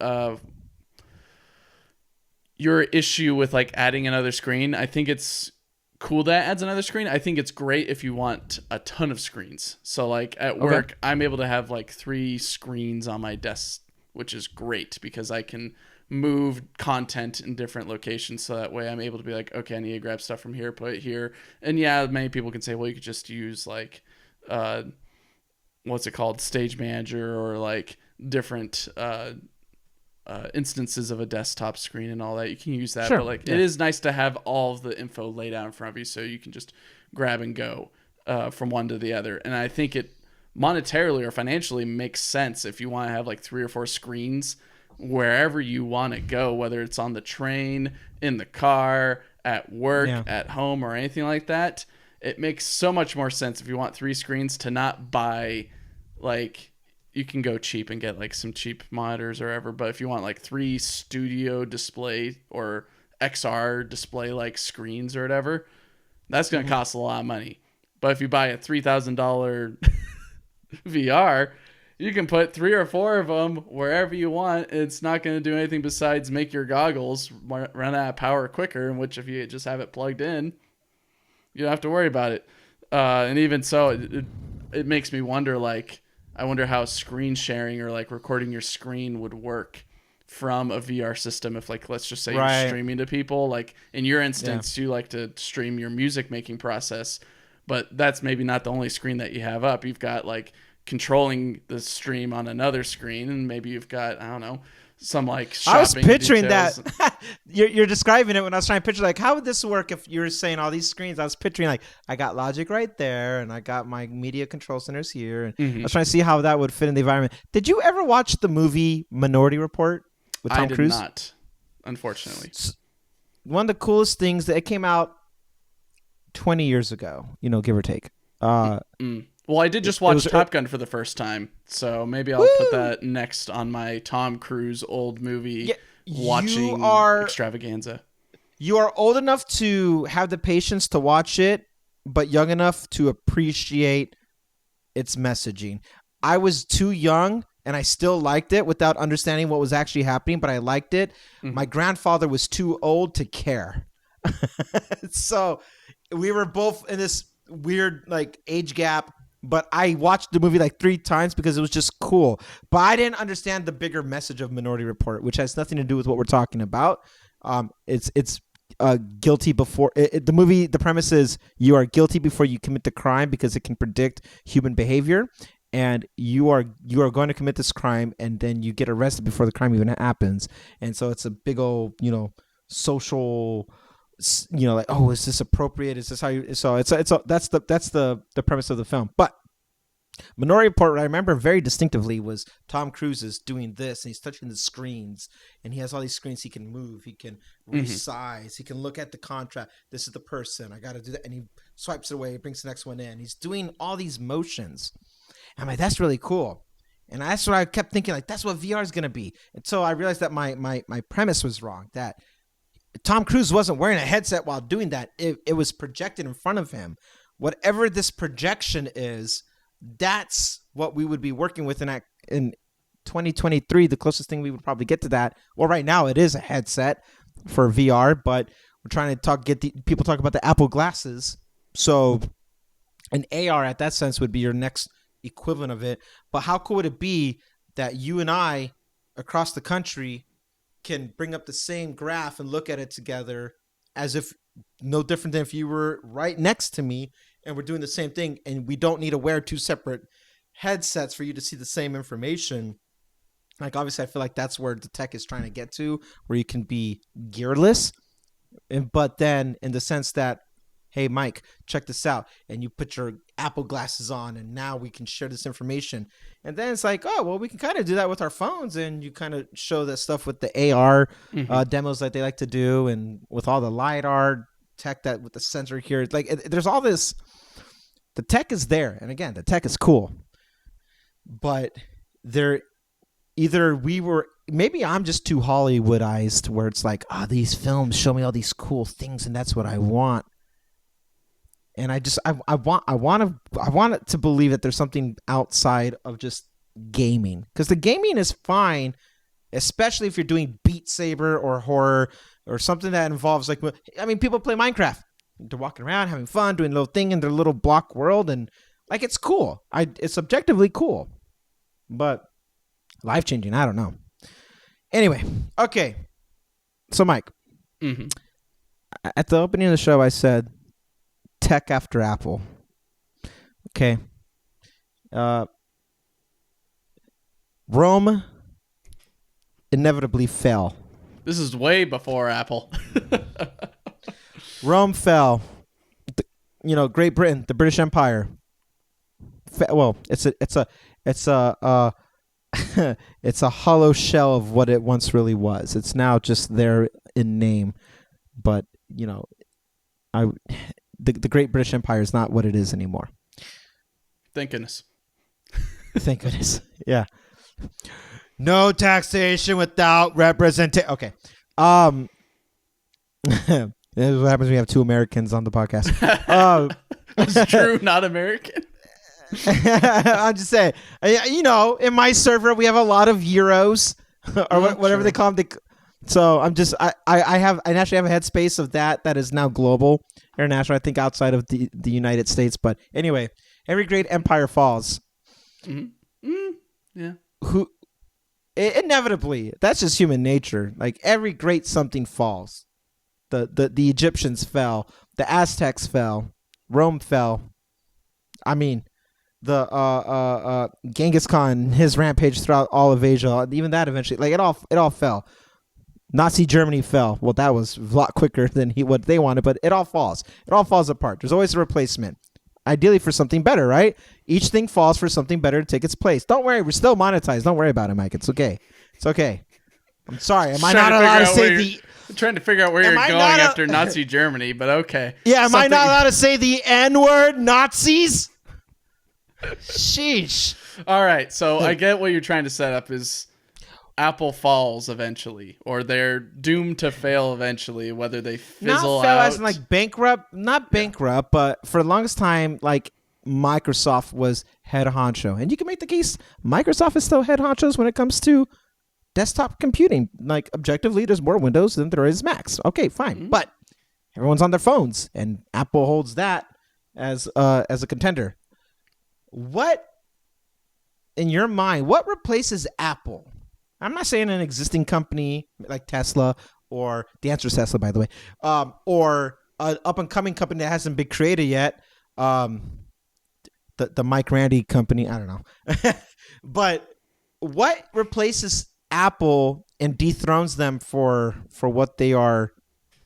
issue with like adding another screen, I think it's cool that it adds another screen. I think it's great if you want a ton of screens. So like at work, I'm able to have like 3 screens on my desk, which is great because I can move content in different locations. So that way I'm able to be like, okay, I need to grab stuff from here, put it here. And yeah, many people can say, well, you could just use like, what's it called? Stage Manager, or like different, instances of a desktop screen and all that. You can use that, but like it is nice to have all of the info laid out in front of you so you can just grab and go from one to the other. And I think it monetarily or financially makes sense if you want to have like 3 or 4 screens wherever you want to go, whether it's on the train, in the car, at work, Yeah. at home, or anything like that. It makes so much more sense if you want 3 screens to not buy, like, you can go cheap and get like some cheap monitors or whatever, but if you want like 3 studio display or XR display like screens or whatever, that's going to cost a lot of money. But if you buy a $3,000 VR, you can put 3 or 4 of them wherever you want. It's not going to do anything besides make your goggles run out of power quicker, in which if you just have it plugged in, you don't have to worry about it. And even so, it makes me wonder, like, I wonder how screen sharing or like recording your screen would work from a VR system. If, like, let's just say Right. you're streaming to people, like in your instance, you like to stream your music making process, but that's maybe not the only screen that you have up. You've got like controlling the stream on another screen, and maybe you've got, I don't know, some like shopping I was picturing details. that. You're describing it when I was trying to picture, like, how would this work if you were saying all these screens? I was picturing, like, I got Logic right there, and I got my media control centers here. And Mhm. I was trying to see how that would fit in the environment. Did you ever watch the movie Minority Report with Tom I did Cruise? not, unfortunately. One of the coolest things that it came out 20 years ago, give or take. Well, I did just It watch was- Top Gun for the first time, so maybe I'll put Woo! that next on my Tom Cruise old movie Yeah, watching you are extravaganza. you are old enough to have the patience to watch it, but young enough to appreciate its messaging. I was too young, and I still liked it without understanding what was actually happening, but I liked it. Mhm. My grandfather was too old to care. So we were both in this weird like age gap, but I watched the movie like 3 times because it was just cool. But I didn't understand the bigger message of Minority Report, which has nothing to do with what we're talking about. It's guilty before the movie. The premise is you are guilty before you commit the crime because it can predict human behavior, and you are going to commit this crime, and then you get arrested before the crime even happens. And so it's a big old social, like, oh, is this appropriate? Is this how you? So that's the premise of the film. But Minority Report, what I remember very distinctively was Tom Cruise is doing this, and he's touching the screens, and he has all these screens he can move, he can resize, he can look at the contract. This is the person, I got to do that, and he swipes it away, brings the next one in. He's doing all these motions. I'm like, that's really cool. And that's what I kept thinking, like, that's what VR is going to be. And so I realized that my premise was wrong, that Tom Cruise wasn't wearing a headset while doing that. It was projected in front of him. Whatever this projection is, that's what we would be working with in 2023. The closest thing we would probably get to that. Well, right now it is a headset for VR, but we're trying to people talk about the Apple glasses. So an AR at that sense would be your next equivalent of it. But how cool would it be that you and I across the country can bring up the same graph and look at it together as if no different than if you were right next to me and we're doing the same thing, and we don't need to wear 2 separate headsets for you to see the same information. Like, obviously I feel like that's where the tech is trying to get to, where you can be gearless, but then in the sense that, hey, Mike, check this out, and you put your Apple glasses on, and now we can share this information. And then it's like, oh, well, we can kind of do that with our phones, and you kind of show that stuff with the AR demos that they like to do, and with all the LiDAR tech that with the sensor here. Like, there's all this. The tech is there, and again, the tech is cool, but maybe I'm just too Hollywoodized, where it's like, these films show me all these cool things, and that's what I want. And I want it to believe that there's something outside of just gaming, because the gaming is fine, especially if you're doing Beat Saber or horror or something that involves, like, I mean, people play Minecraft. They're walking around having fun, doing a little thing in their little block world, and like, it's cool. It's objectively cool, but life changing. I don't know. Anyway, okay. So, Mike, at the opening of the show, I said tech after Apple. Okay. Rome inevitably fell. This is way before Apple. Rome fell. Great Britain, the British Empire, well, it's a it's a hollow shell of what it once really was. It's now just there in name, but I the Great British Empire is not what it is anymore. Thank goodness. Thank goodness. Yeah. No taxation without representation. Okay. This is what happens when you have two Americans on the podcast. Was Drew not American? I'm just saying, in my server, we have a lot of Euros or whatever they call them. So I naturally have a headspace of that is now global, international, I think outside of the United States. But anyway, every great empire falls. Mm-hmm. Mm-hmm. Yeah. Inevitably, that's just human nature. Like every great something falls. The Egyptians fell. The Aztecs fell. Rome fell. I mean, the Genghis Khan, his rampage throughout all of Asia, even that eventually, like it all fell. Nazi Germany fell. Well, that was a lot quicker than what they wanted, but it all falls. It all falls apart. There's always a replacement. Ideally for something better, right? Each thing falls for something better to take its place. Don't worry, we're still monetized. Don't worry about it, Mike. It's okay. It's okay. I'm sorry. Am I not allowed to say the... I'm trying to figure out where you're going after Nazi Germany, but okay. Yeah, am I not allowed to say the N-word, Nazis? Sheesh. All right, so I get what you're trying to set up is Apple falls eventually, or they're doomed to fail eventually, whether they fizzle not fail out. As in like bankrupt, not bankrupt, but for the longest time, like Microsoft was head honcho. And you can make the case Microsoft is still head honchos when it comes to desktop computing. Like objectively, there's more Windows than there is Macs. Okay, fine. Mm-hmm. But everyone's on their phones, and Apple holds that as a contender. What, in your mind, what replaces Apple? I'm not saying an existing company like Tesla, or the answer is Tesla, by the way, or an up-and-coming company that hasn't been created yet, the Mike Randy company, I don't know. But what replaces Apple and dethrones them for what they are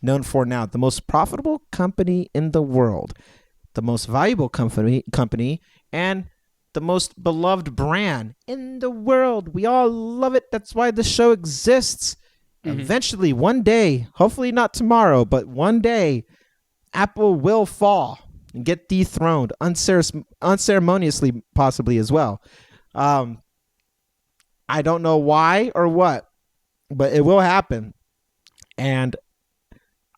known for now? The most profitable company in the world, the most valuable company, and the most beloved brand in the world. We all love it. That's why the show exists. Mm-hmm. Eventually, one day, hopefully not tomorrow, but one day, Apple will fall and get dethroned unceremoniously, possibly as well. I don't know why or what, but it will happen. And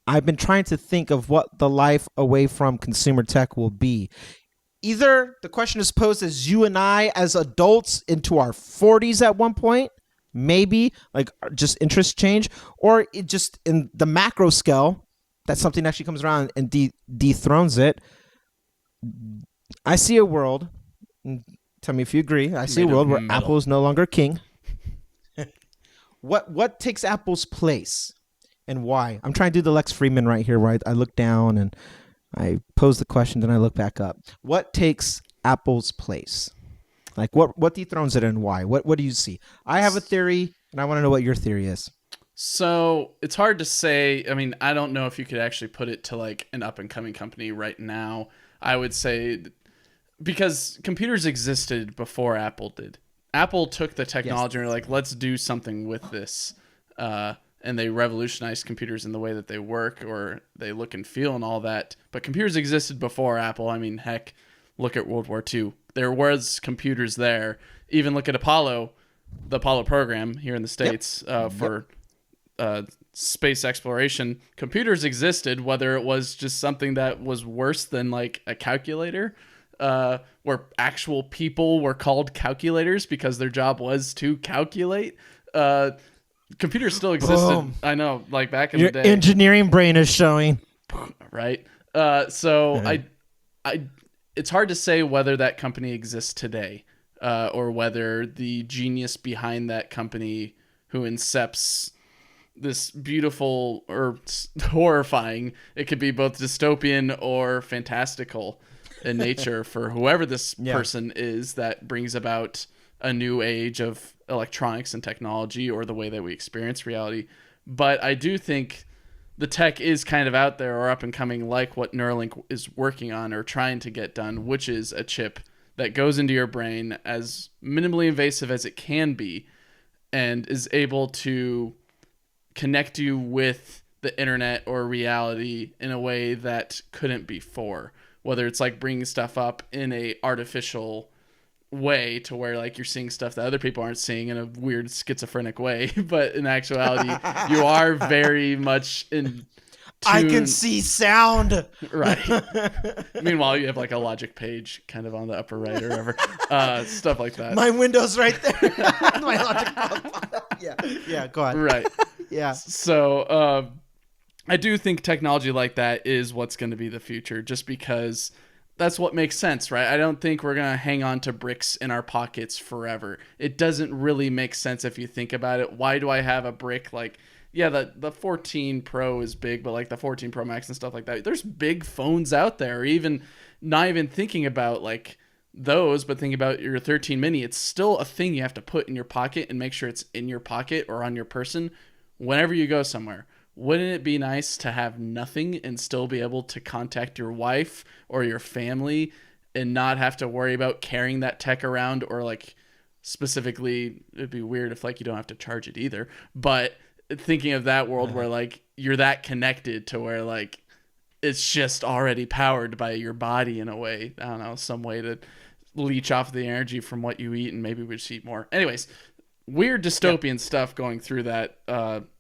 I've been trying to think of what the life away from consumer tech will be. Either the question is posed as you and I as adults into our 40s at one point, maybe like just interest change, or it just in the macro scale that something actually comes around and dethrones it. I see a world, tell me if you agree, I see a world where Apple is no longer king. What takes Apple's place and why? I'm trying to do the Lex Friedman right here, where I look down and I pose the question, then I look back up. What takes Apple's place? Like what dethrones it and why? What do you see? I have a theory, and I want to know what your theory is. So it's hard to say. I mean, I don't know if you could actually put it to like an up and coming company right now. I would say because computers existed before Apple did. Apple took the technology and were like, let's do something with this. And they revolutionized computers in the way that they work or they look and feel and all that. But computers existed before Apple. I mean, heck, look at World War II. There was computers there. Even look at Apollo, the Apollo program here in the States for space exploration. Computers existed, whether it was just something that was worse than like a calculator, where actual people were called calculators because their job was to calculate. Computers still existed. Boom. I know, like back in the day. Your engineering brain is showing. Right. So it's hard to say whether that company exists today, or whether the genius behind that company who incepts this beautiful or horrifying, it could be both dystopian or fantastical in nature for whoever this person is that brings about a new age of electronics and technology or the way that we experience reality. But I do think the tech is kind of out there or up and coming, like what Neuralink is working on or trying to get done, which is a chip that goes into your brain as minimally invasive as it can be and is able to connect you with the internet or reality in a way that couldn't before. Whether it's like bringing stuff up in a artificial way to where like you're seeing stuff that other people aren't seeing in a weird schizophrenic way, but in actuality you are very much in I can see sound. Right. Meanwhile, you have like a logic page kind of on the upper right or whatever. Stuff like that. My window's right there. My logic. Yeah. Go on. Right. Yeah. So I do think technology like that is what's going to be the future, just because that's what makes sense, right? I don't think we're going to hang on to bricks in our pockets forever. It doesn't really make sense if you think about it. Why do I have a brick like... Yeah, the 14 Pro is big, but like the 14 Pro Max and stuff like that, there's big phones out there. Even not even thinking about like those, but thinking about your 13 mini, it's still a thing you have to put in your pocket and make sure it's in your pocket or on your person whenever you go somewhere. Wouldn't it be nice to have nothing and still be able to contact your wife or your family and not have to worry about carrying that tech around? Or like specifically, it'd be weird if like you don't have to charge it either, but thinking of that world where like you're that connected to where like it's just already powered by your body in a way. I don't know, some way to leech off the energy from what you eat, and maybe we just eat more. Anyways, weird dystopian stuff going through that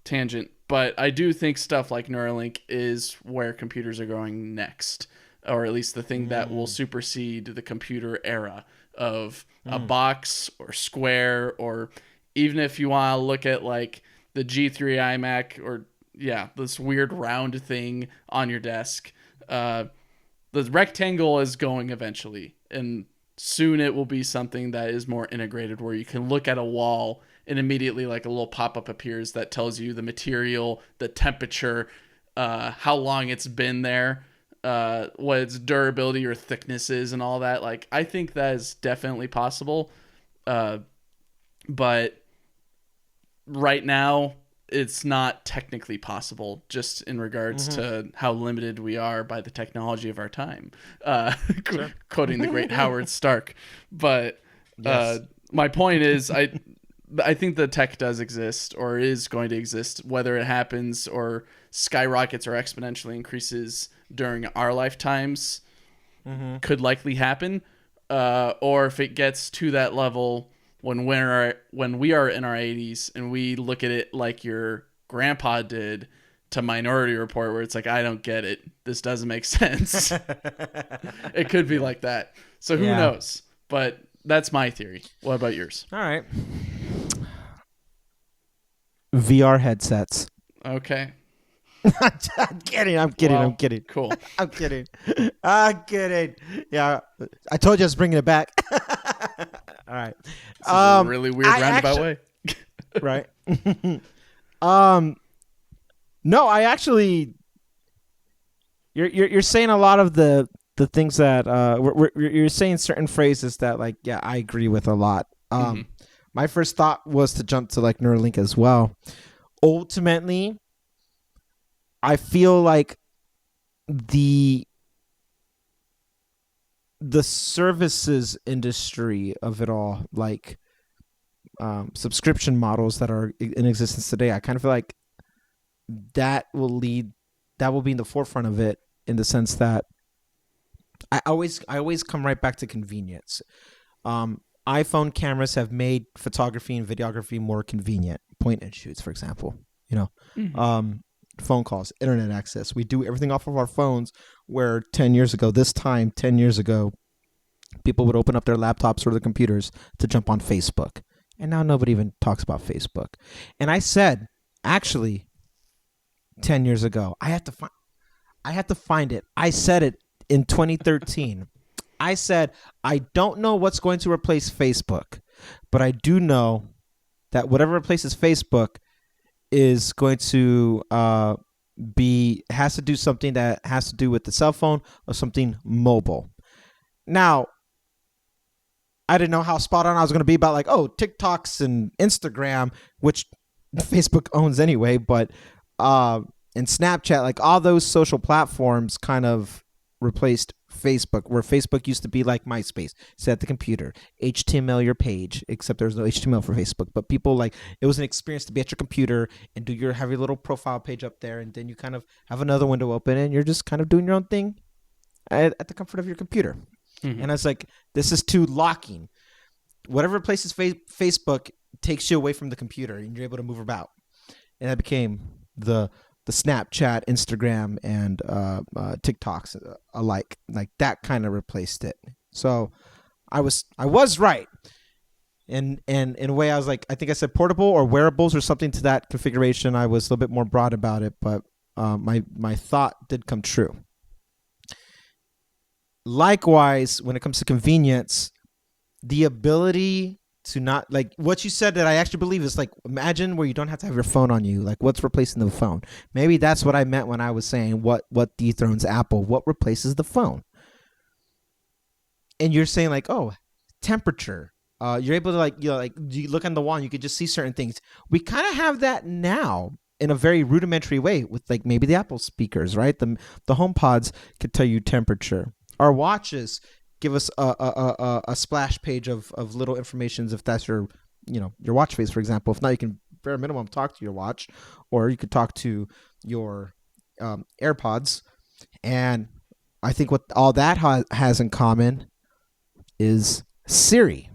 tangent, but I do think stuff like Neuralink is where computers are going next, or at least the thing that will supersede the computer era of a box or square, or even if you want to look at like the G3 iMac, or this weird round thing on your desk. The rectangle is going eventually, and soon it will be something that is more integrated, where you can look at a wall and immediately like a little pop-up appears that tells you the material, the temperature, how long it's been there, what its durability or thickness is, and all that. Like, I think that is definitely possible. But right now it's not technically possible, just in regards to how limited we are by the technology of our time. Sure. Quoting the great Howard Stark. But yes. My point is, I think the tech does exist, or is going to exist. Whether it happens or skyrockets or exponentially increases during our lifetimes could likely happen. Or if it gets to that level when we are in our 80s and we look at it like your grandpa did to Minority Report, where it's like, I don't get it. This doesn't make sense. It could be like that. So who knows? But that's my theory. What about yours? All right. VR headsets. Okay. I'm kidding. Well, I'm kidding. Cool. I'm kidding. Yeah. I told you I was bringing it back. All right. This is a really weird roundabout way. Right. No, I actually. You're saying a lot of the things that you're saying certain phrases that like I agree with a lot. My first thought was to jump to like Neuralink as well. Ultimately, I feel like the services industry of it all, like subscription models that are in existence today, I kind of feel like that will be in the forefront of it, in the sense that I always come right back to convenience. iPhone cameras have made photography and videography more convenient. Point and shoots, for example, phone calls, internet access. We do everything off of our phones, where 10 years ago, people would open up their laptops or their computers to jump on Facebook. And now nobody even talks about Facebook. And I said, actually, 10 years ago, I had to find it. I said it in 2013. I said, I don't know what's going to replace Facebook, but I do know that whatever replaces Facebook is going to has to do something that has to do with the cell phone or something mobile. Now, I didn't know how spot on I was going to be about like, TikToks and Instagram, which Facebook owns anyway, but and Snapchat, like all those social platforms kind of replaced Facebook, where Facebook used to be like MySpace. Sit at the computer, HTML your page, except there's no HTML for Facebook. But people like it was an experience to be at your computer and have your little profile page up there, and then you kind of have another window open, and you're just kind of doing your own thing at the comfort of your computer. Mhm. And I was like, this is too locking. Whatever replaces Facebook takes you away from the computer, and you're able to move about. And that became the Snapchat, Instagram, and TikToks alike. Like that kind of replaced it. So I was right. And in a way, I was like, I think I said portable or wearables or something to that configuration. I was a little bit more broad about it, but my thought did come true. Likewise, when it comes to convenience, the ability to not, like what you said that I actually believe is like, imagine where you don't have to have your phone on you. Like what's replacing the phone? Maybe that's what I meant when I was saying what dethrones Apple, what replaces the phone. And you're saying like, oh, temperature. You're able to you look on the wall and you could just see certain things. We kind of have that now in a very rudimentary way with like maybe the Apple speakers, right? The HomePods could tell you temperature. Our watches give us a splash page of little informations if that's your watch face, for example. If not, you can bare minimum talk to your watch, or you could talk to your AirPods. And I think what all that has in common is Siri.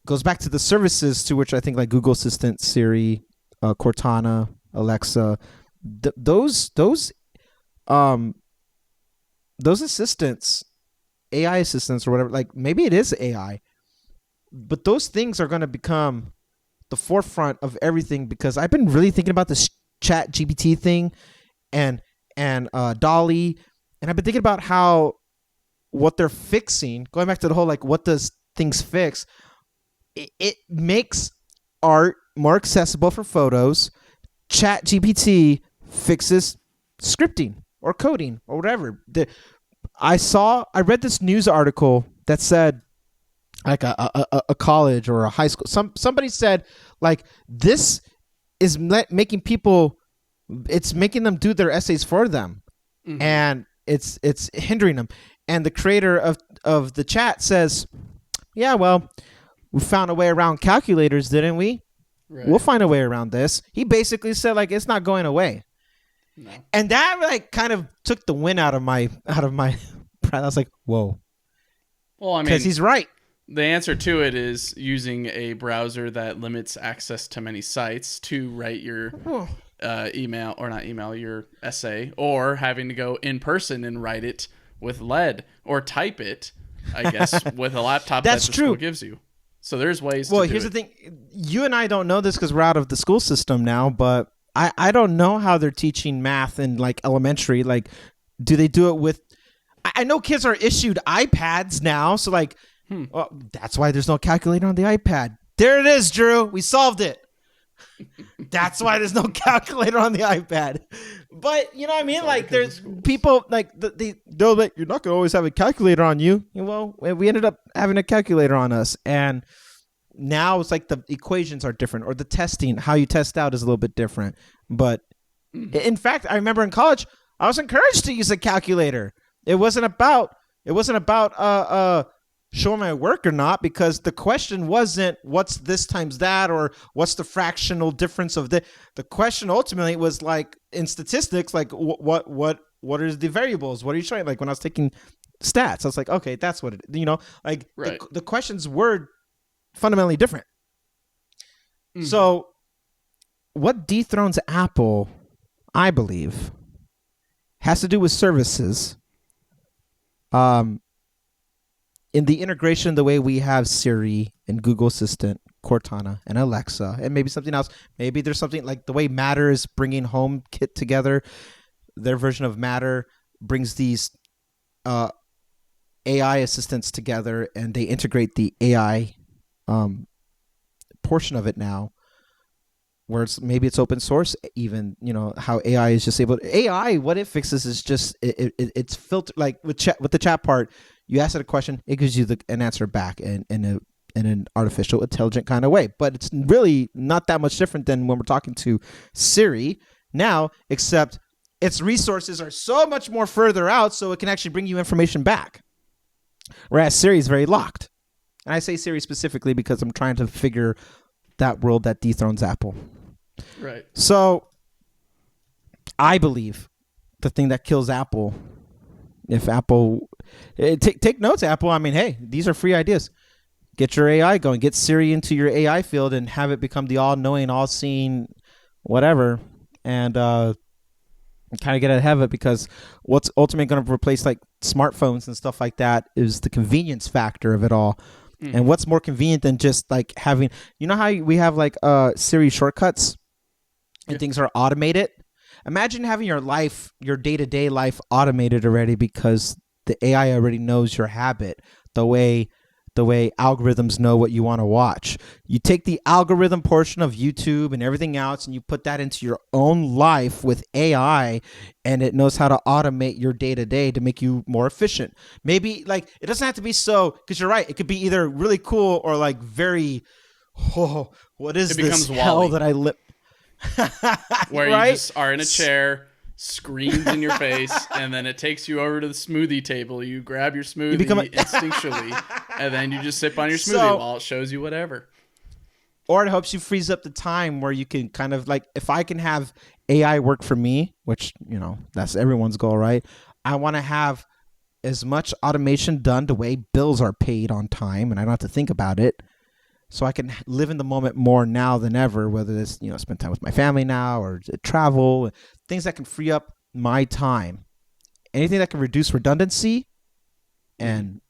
Goes back to the services to which I think like Google Assistant, Siri, Cortana, Alexa, those assistants, AI assistants or whatever, like maybe it is AI, but those things are going to become the forefront of everything, because I've been really thinking about this Chat GPT thing and Dolly, and I've been thinking about how what they're fixing, going back to the whole like what does things fix, it makes art more accessible for photos. Chat GPT fixes scripting or coding or whatever. I read this news article that said like a college or a high school. Somebody said like this is making people, it's making them do their essays for them, and it's hindering them. And the creator of the chat says, "Yeah, well, we found a way around calculators, didn't we? Right. We'll find a way around this." He basically said like it's not going away. No. And that like kind of took the wind out of my breath. I was like, whoa. Well, I mean, because he's right. The answer to it is using a browser that limits access to many sites to write your your essay, or having to go in person and write it with lead, or type it, I guess, with a laptop that the school gives you. So there's ways to do it. Well, here's the thing. You and I don't know this because we're out of the school system now, but I don't know how they're teaching math in like elementary. Like, do they do it with... I know kids are issued iPads now, so like, well, that's why there's no calculator on the iPad. There it is, Drew. We solved it. That's why there's no calculator on the iPad. But you know what I mean? Sorry, like, there's people like they'll like, you're not gonna always have a calculator on you. Well, we ended up having a calculator on us, and now it's like the equations are different, or the testing, how you test out is a little bit different. But in fact, I remember in college, I was encouraged to use a calculator. It wasn't about showing my work or not, because the question wasn't what's this times that, or what's the fractional difference of the question ultimately was like in statistics, like what are the variables? What are you showing? Like when I was taking stats, I was like, okay, that's what it, like right. The questions were fundamentally different. So what dethrones Apple, I believe, has to do with services. In the integration, the way we have Siri and Google Assistant, Cortana, and Alexa, and maybe something else. Maybe there's something like the way Matter is bringing HomeKit together. Their version of Matter brings these AI assistants together, and they integrate the AI portion of it now, where maybe it's open source. Even how AI is just able to, AI. What it fixes is just it's filtered, like with the chat part. You ask it a question, it gives you an answer back in an artificial intelligent kind of way. But it's really not that much different than when we're talking to Siri now, except its resources are so much more further out, so it can actually bring you information back. Whereas Siri is very locked. And I say Siri specifically because I'm trying to figure that world that dethrones Apple. Right. So I believe the thing that kills Apple, if Apple, take notes, Apple. I mean, hey, these are free ideas. Get your AI going. Get Siri into your AI field and have it become the all-knowing, all-seeing, whatever, and kind of get ahead of it, because what's ultimately going to replace like smartphones and stuff like that is the convenience factor of it all. And what's more convenient than just like having, you know how we have like Siri shortcuts and things are automated? Imagine having your life, your day-to-day life automated already, because the AI already knows your habit, the way algorithms know what you want to watch. You take the algorithm portion of YouTube and everything else, and you put that into your own life with AI, and it knows how to automate your day-to-day to make you more efficient. Maybe like it doesn't have to be so, because you're right, it could be either really cool or like very, oh, what is It this becomes hell Wall-E. that I live? Where Right? you just are in a chair, screams in your face, and then it takes you over to the smoothie table. You grab your smoothie instinctually, and then you just sip on your smoothie while it shows you whatever. Or it helps you freeze up the time where you can kind of like, if I can have AI work for me, which, you know, that's everyone's goal, right? I want to have as much automation done the way bills are paid on time, and I don't have to think about it. So I can live in the moment more now than ever, whether it's, you know, spend time with my family now or travel, things that can free up my time. Anything that can reduce redundancy and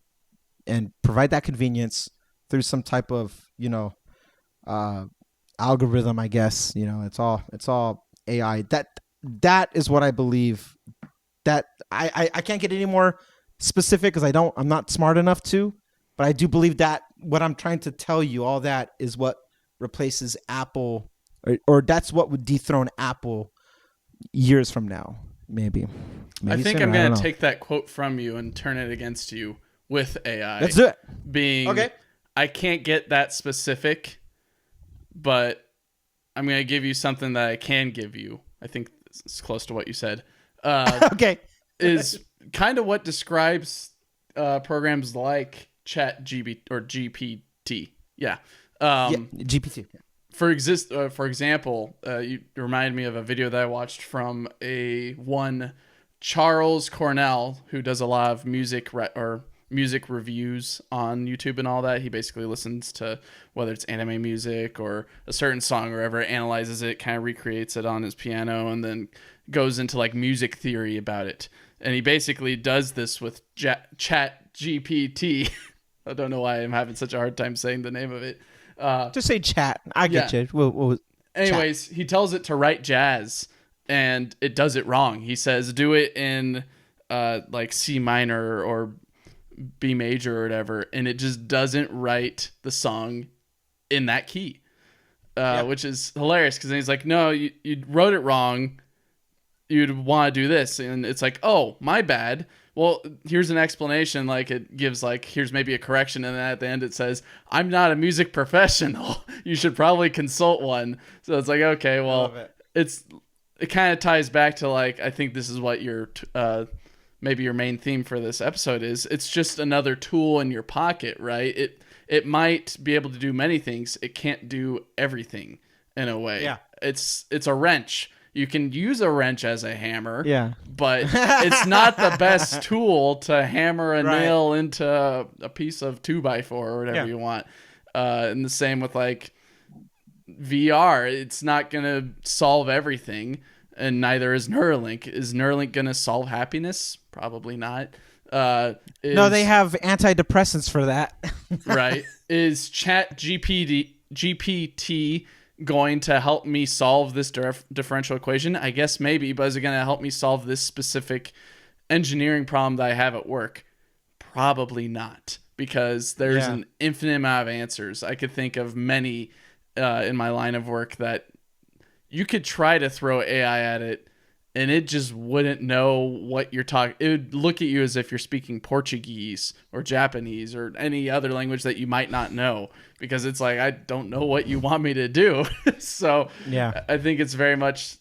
provide that convenience through some type of, you know, algorithm, I guess, you know, it's all AI. That is what I believe. That I can't get any more specific because I'm not smart enough to, but I do believe that what I'm trying to tell you, all that is what replaces Apple, or that's what would dethrone Apple years from now, maybe I think sooner, I'm going don't to know. take that quote from you and turn it against you with AI. Let's do it. Being, Okay. I can't get that specific, but I'm going to give you something that I can give you. I think it's close to what you said. Okay. Is kind of what describes programs like GPT. Yeah. Yeah, GPT. For example, you reminded me of a video that I watched from one Charles Cornell, who does a lot of music reviews on YouTube and all that. He basically listens to whether it's anime music or a certain song or whatever, analyzes it, kind of recreates it on his piano, and then goes into like music theory about it. And he basically does this with Chat GPT. I don't know why I'm having such a hard time saying the name of it. Just say chat. I get Yeah. you. We'll Anyways, he tells it to write jazz, and it does it wrong. He says, do it in like C minor or B major or whatever, and it just doesn't write the song in that key, which is hilarious, because then he's like, no, you wrote it wrong. You'd want to do this. And it's like, oh, my bad. Well, here's an explanation. Like, it gives like, here's maybe a correction. And then at the end it says, I'm not a music professional. You should probably consult one. So it's like, okay, well, it kind of ties back to like, I think this is what your, maybe your main theme for this episode is. It's just another tool in your pocket, right? It might be able to do many things. It can't do everything in a way. Yeah. It's a wrench. You can use a wrench as a hammer, Yeah. but it's not the best tool to hammer a Right. nail into a piece of 2x4 or whatever Yeah. you want. And the same with like VR. It's not going to solve everything, and neither is Neuralink. Is Neuralink going to solve happiness? Probably not. No, they have antidepressants for that. Right. Is Chat GPT going to help me solve this differential equation? I guess maybe, but is it going to help me solve this specific engineering problem that I have at work? Probably not, because there's an infinite amount of answers. I could think of many in my line of work that you could try to throw AI at it, and it just wouldn't know what you're talking. It would look at you as if you're speaking Portuguese or Japanese or any other language that you might not know, because it's like, I don't know what you want me to do. So Yeah. I think it's very much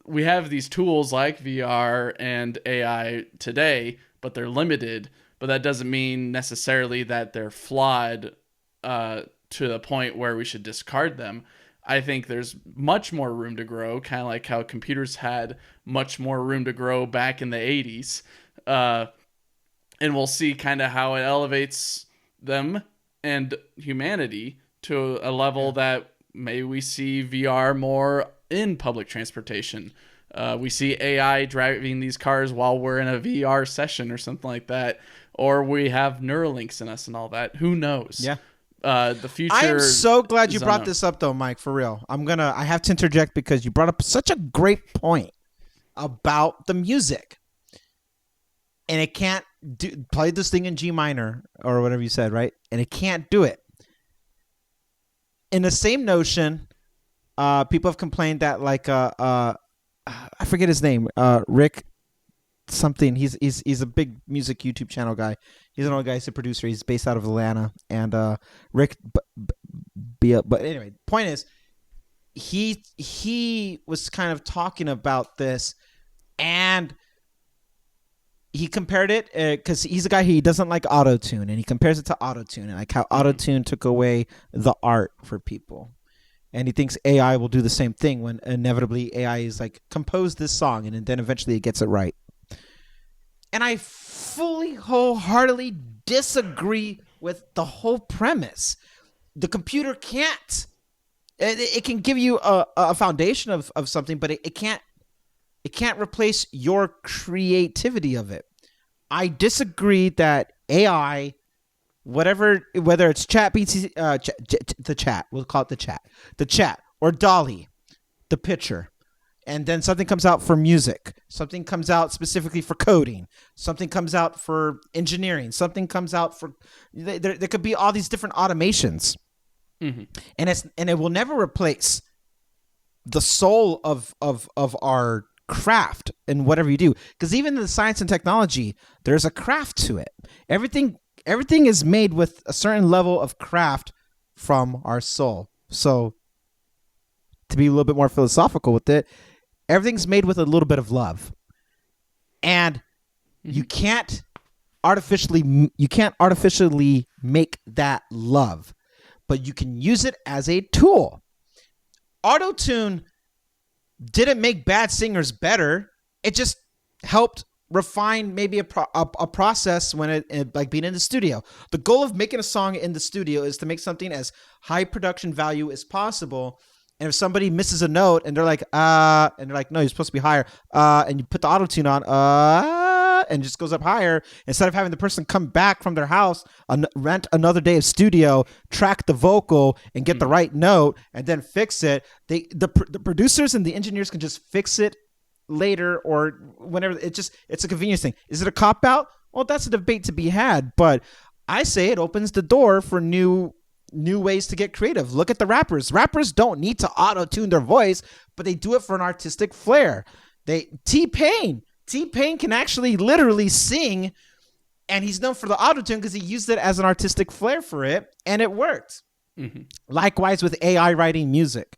we have these tools like VR and AI today, but they're limited. But that doesn't mean necessarily that they're flawed to the point where we should discard them. I think there's much more room to grow, kind of like how computers had much more room to grow back in the 80s. And we'll see kind of how it elevates them and humanity to a level that maybe we see VR more in public transportation. We see AI driving these cars while we're in a VR session or something like that. Or we have Neuralinks in us and all that. Who knows? Yeah. The future. I am so glad you is brought unknown. this up, though, Mike. For real, I have to interject because you brought up such a great point about the music, and it can't play this thing in G minor or whatever you said, right? And it can't do it. In the same notion, people have complained that I forget his name, Rick something. He's a big music YouTube channel guy. He's an old guy. He's a producer. He's based out of Atlanta. And Rick, but anyway, point is, he was kind of talking about this, and he compared it because he's a guy he doesn't like auto-tune, and he compares it to auto-tune and like how auto-tune took away the art for people. And he thinks AI will do the same thing when inevitably AI is like, compose this song, and then eventually it gets it right. And I fully, wholeheartedly disagree with the whole premise. The computer can't. It can give you a foundation of something, but it can't replace your creativity of it. I disagree that AI, whether it's ChatGPT, the chat, we'll call it the chat, or DALL-E, the picture, and then something comes out for music, something comes out specifically for coding, something comes out for engineering, something comes out for there could be all these different automations, and it will never replace the soul of our craft and whatever you do, because even in the science and technology, there's a craft to it. Everything is made with a certain level of craft from our soul. So to be a little bit more philosophical with it, everything's made with a little bit of love, and you can't artificially make that love, but you can use it as a tool. Auto-tune didn't make bad singers better. It just helped refine maybe a process when it like being in the studio. The goal of making a song in the studio is to make something as high production value as possible. And if somebody misses a note and they're like, no, you're supposed to be higher, and you put the auto-tune on, and it just goes up higher, instead of having the person come back from their house, rent another day of studio, track the vocal, and get the right note, and then fix it, the producers and the engineers can just fix it later or whenever. It's a convenience thing. Is it a cop-out? Well, that's a debate to be had, but I say it opens the door for new ways to get creative. Look at the rappers. Rappers don't need to auto-tune their voice, but they do it for an artistic flair. T-Pain can actually literally sing, and he's known for the auto-tune because he used it as an artistic flair for it, and it worked. Likewise with AI writing music.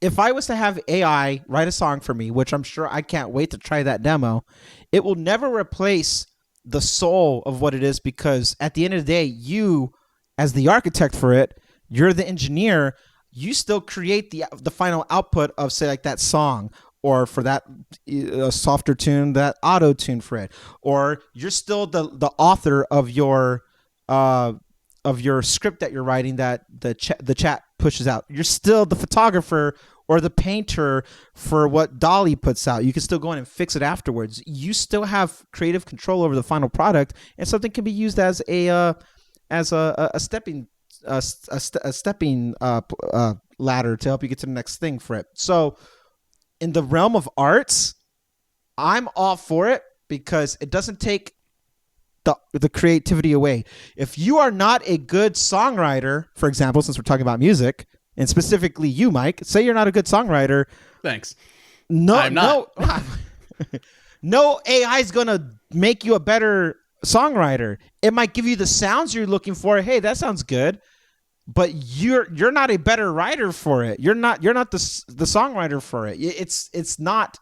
If I was to have AI write a song for me, which I'm sure I can't wait to try that demo, it will never replace the soul of what it is, because at the end of the day, you, as the architect for it, you're the engineer, you still create the final output of, say, like that song, or for that softer tune, that auto tune for it, or you're still the author of your script that you're writing that the chat pushes out. You're still the photographer or the painter for what DALL-E puts out. You can still go in and fix it afterwards. You still have creative control over the final product, and something can be used as a stepping ladder to help you get to the next thing for it. So in the realm of arts, I'm all for it because it doesn't take the creativity away. If you are not a good songwriter, for example, since we're talking about music, and specifically you, Mike, say you're not a good songwriter. Thanks. No, I'm not. no AI is going to make you a better songwriter. It might give you the sounds you're looking for. Hey, that sounds good. but you're not a better writer for it. You're not the songwriter for it. It's not.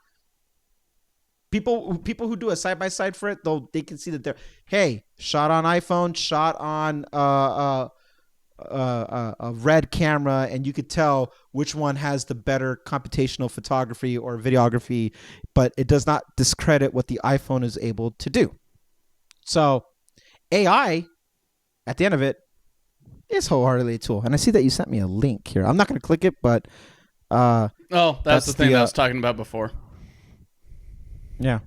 People who do a side by side for it, though, they can see that they're, hey, shot on iPhone, shot on a red camera, and you could tell which one has the better computational photography or videography, but it does not discredit what the iPhone is able to do. So AI, at the end of it, is wholeheartedly a tool. And I see that you sent me a link here. I'm not going to click it, but that's the thing that I was talking about before. Yeah.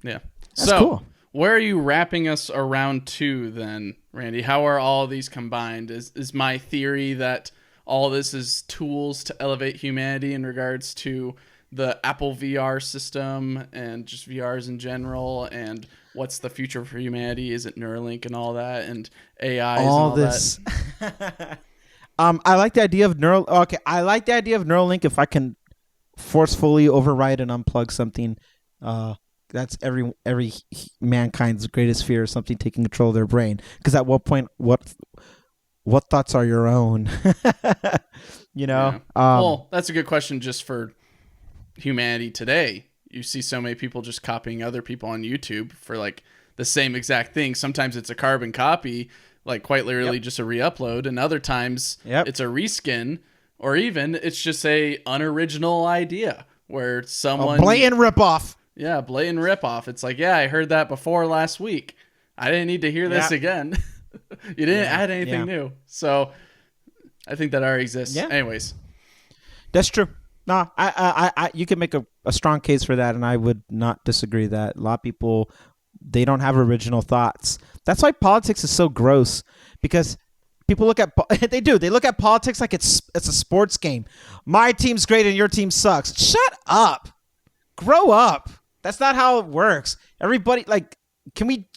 That's So, cool. Where are you wrapping us around to then, Randy? How are all these combined? Is my theory that all this is tools to elevate humanity in regards to the Apple VR system and just VRs in general, and what's the future for humanity? Is it Neuralink and all that, and AI and all this? That? I like the idea of I like the idea of Neuralink if I can forcefully override and unplug something. That's every mankind's greatest fear, something taking control of their brain. Because at what point, what thoughts are your own? You know. Yeah. Well, that's a good question. Just for humanity today, you see so many people just copying other people on YouTube for like the same exact thing. Sometimes it's a carbon copy, like quite literally just a re-upload, and other times it's a reskin, or even it's just a unoriginal idea where someone blatant ripoff. Yeah, blatant ripoff. It's like, I heard that before last week. I didn't need to hear this again. You didn't add anything new. So I think that already exists. Yeah. Anyways. That's true. No, I you can make a strong case for that, and I would not disagree that a lot of people, they don't have original thoughts. That's why politics is so gross, because people look at they look at politics like it's a sports game. My team's great and your team sucks. Shut up. Grow up. That's not how it works. Everybody, like, can we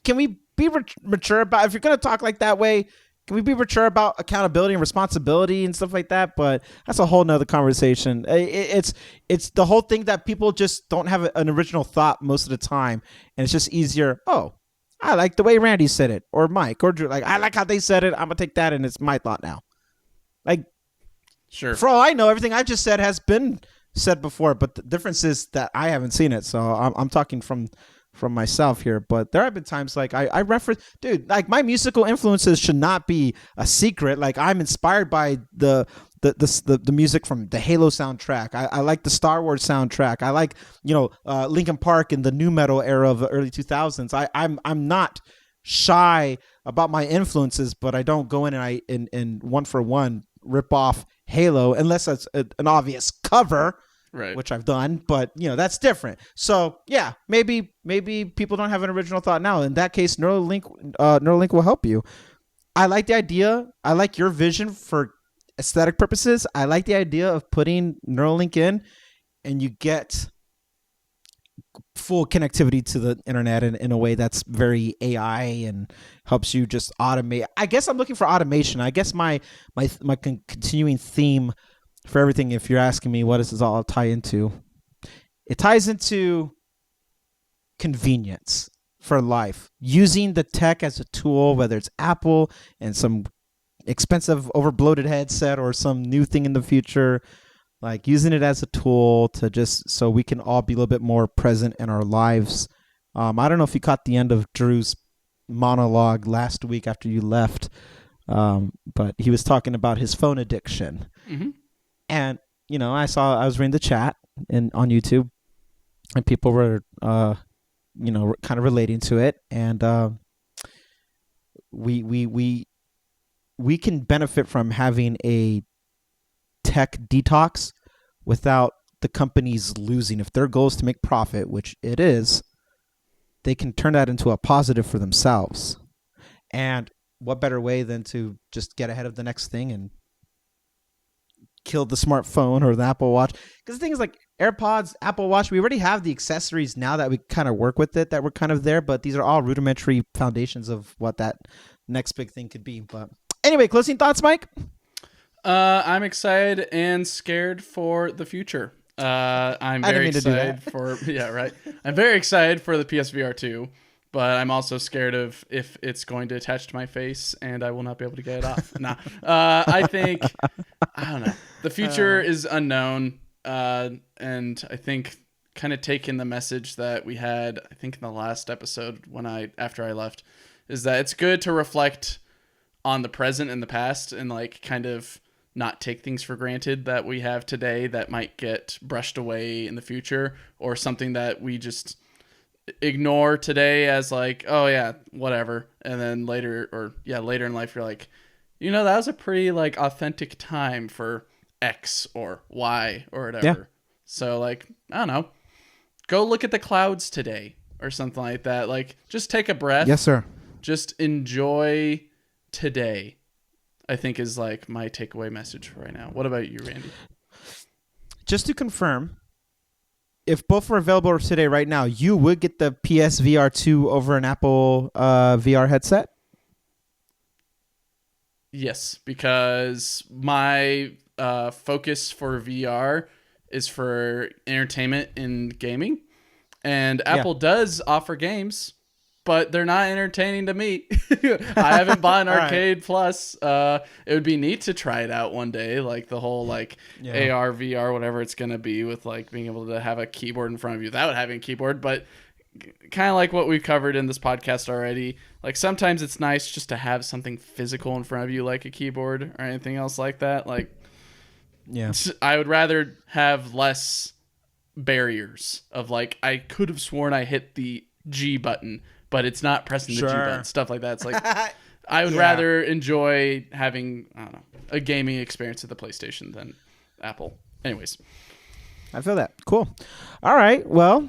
be mature about, if you're going to talk like that way, can we be mature about accountability and responsibility and stuff like that? But that's a whole nother conversation. It's the whole thing that people just don't have an original thought most of the time. And it's just easier. Oh, I like the way Randy said it, or Mike, or Drew. Like, I like how they said it. I'm going to take that, and it's my thought now. Like, sure. For all I know, everything I just said has been said before, but the difference is that I haven't seen it, so I'm talking from myself here. But there have been times like I reference, dude, like my musical influences should not be a secret. Like, I'm inspired by the music from the Halo soundtrack. I like the Star Wars soundtrack. I like, Linkin Park in the nu metal era of the early 2000s. I'm not shy about my influences, but I don't go in and one for one rip off Halo unless it's an obvious cover, right? Which I've done, but that's different. So yeah, maybe people don't have an original thought now. In that case, Neuralink will help you. I like the idea. I like your vision for aesthetic purposes. I like the idea of putting Neuralink in, and you get full connectivity to the internet in a way that's very AI and helps you just automate. I guess I'm looking for automation. I guess my continuing theme for everything, if you're asking me what does this all tie into, it ties into convenience for life, using the tech as a tool, whether it's Apple and some expensive overbloated headset or some new thing in the future, like using it as a tool to just so we can all be a little bit more present in our lives. I don't know if you caught the end of Drew's monologue last week after you left, but he was talking about his phone addiction. Mm-hmm. And, I was reading the chat on YouTube, and people were, kind of relating to it. And we can benefit from having a tech detox without the companies losing. If their goal is to make profit, which it is, they can turn that into a positive for themselves. And what better way than to just get ahead of the next thing and kill the smartphone or the Apple Watch? Because the thing is, like AirPods, Apple Watch, we already have the accessories now that we kind of work with it, that we're kind of there, but these are all rudimentary foundations of what that next big thing could be. But anyway, closing thoughts, Mike? I'm excited and scared for the future. I'm very excited for I'm very excited for the PSVR 2, but I'm also scared of if it's going to attach to my face and I will not be able to get it off. I think, I don't know. The future is unknown. And I think kind of taking the message that we had, I think in the last episode after I left, is that it's good to reflect on the present and the past and like kind of not take things for granted that we have today that might get brushed away in the future, or something that we just ignore today as like, oh yeah, whatever. And then later in life, you're like, that was a pretty like authentic time for X or Y or whatever. Yeah. So like, I don't know, go look at the clouds today or something like that. Like, just take a breath. Yes, sir. Just enjoy today, I think, is like my takeaway message for right now. What about you, Randy? Just to confirm, if both were available today right now, you would get the PSVR 2 over an Apple VR headset? Yes, because my focus for VR is for entertainment and gaming. And Apple does offer games, but they're not entertaining to me. I haven't bought an Arcade Plus. It would be neat to try it out one day, like the whole like AR, VR, whatever it's going to be, with like being able to have a keyboard in front of you without having a keyboard. But kind of like what we've covered in this podcast already, like sometimes it's nice just to have something physical in front of you, like a keyboard or anything else like that. Like, I would rather have less barriers of like, I could have sworn I hit the G button, but it's not pressing the G button, stuff like that. It's like, I would rather enjoy having, I don't know, a gaming experience at the PlayStation than Apple. Anyways. I feel that. Cool. All right. Well,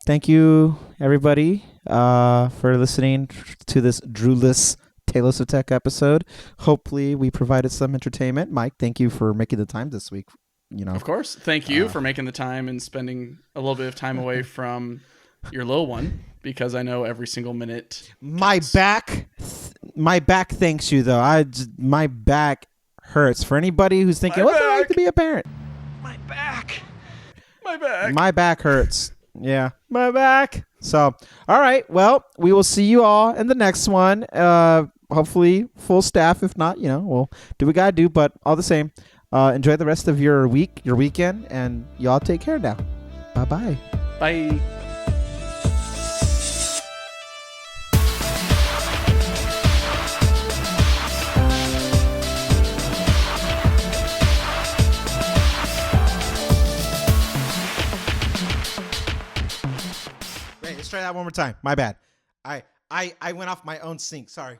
thank you, everybody, for listening to this Drewless Talos of Tech episode. Hopefully we provided some entertainment. Mike, thank you for making the time this week. Of course. Thank you for making the time and spending a little bit of time away from your little one, because I know every single minute. My back thanks you, though. My back hurts. For anybody who's thinking, what's it like to be a parent? My back hurts. Yeah, my back. So, all right. Well, we will see you all in the next one. Hopefully full staff. If not, we'll do what we gotta do. But all the same, enjoy the rest of your week, your weekend, and y'all take care now. Bye-bye. Bye. Let's try that one more time. My bad. I went off my own sync. Sorry.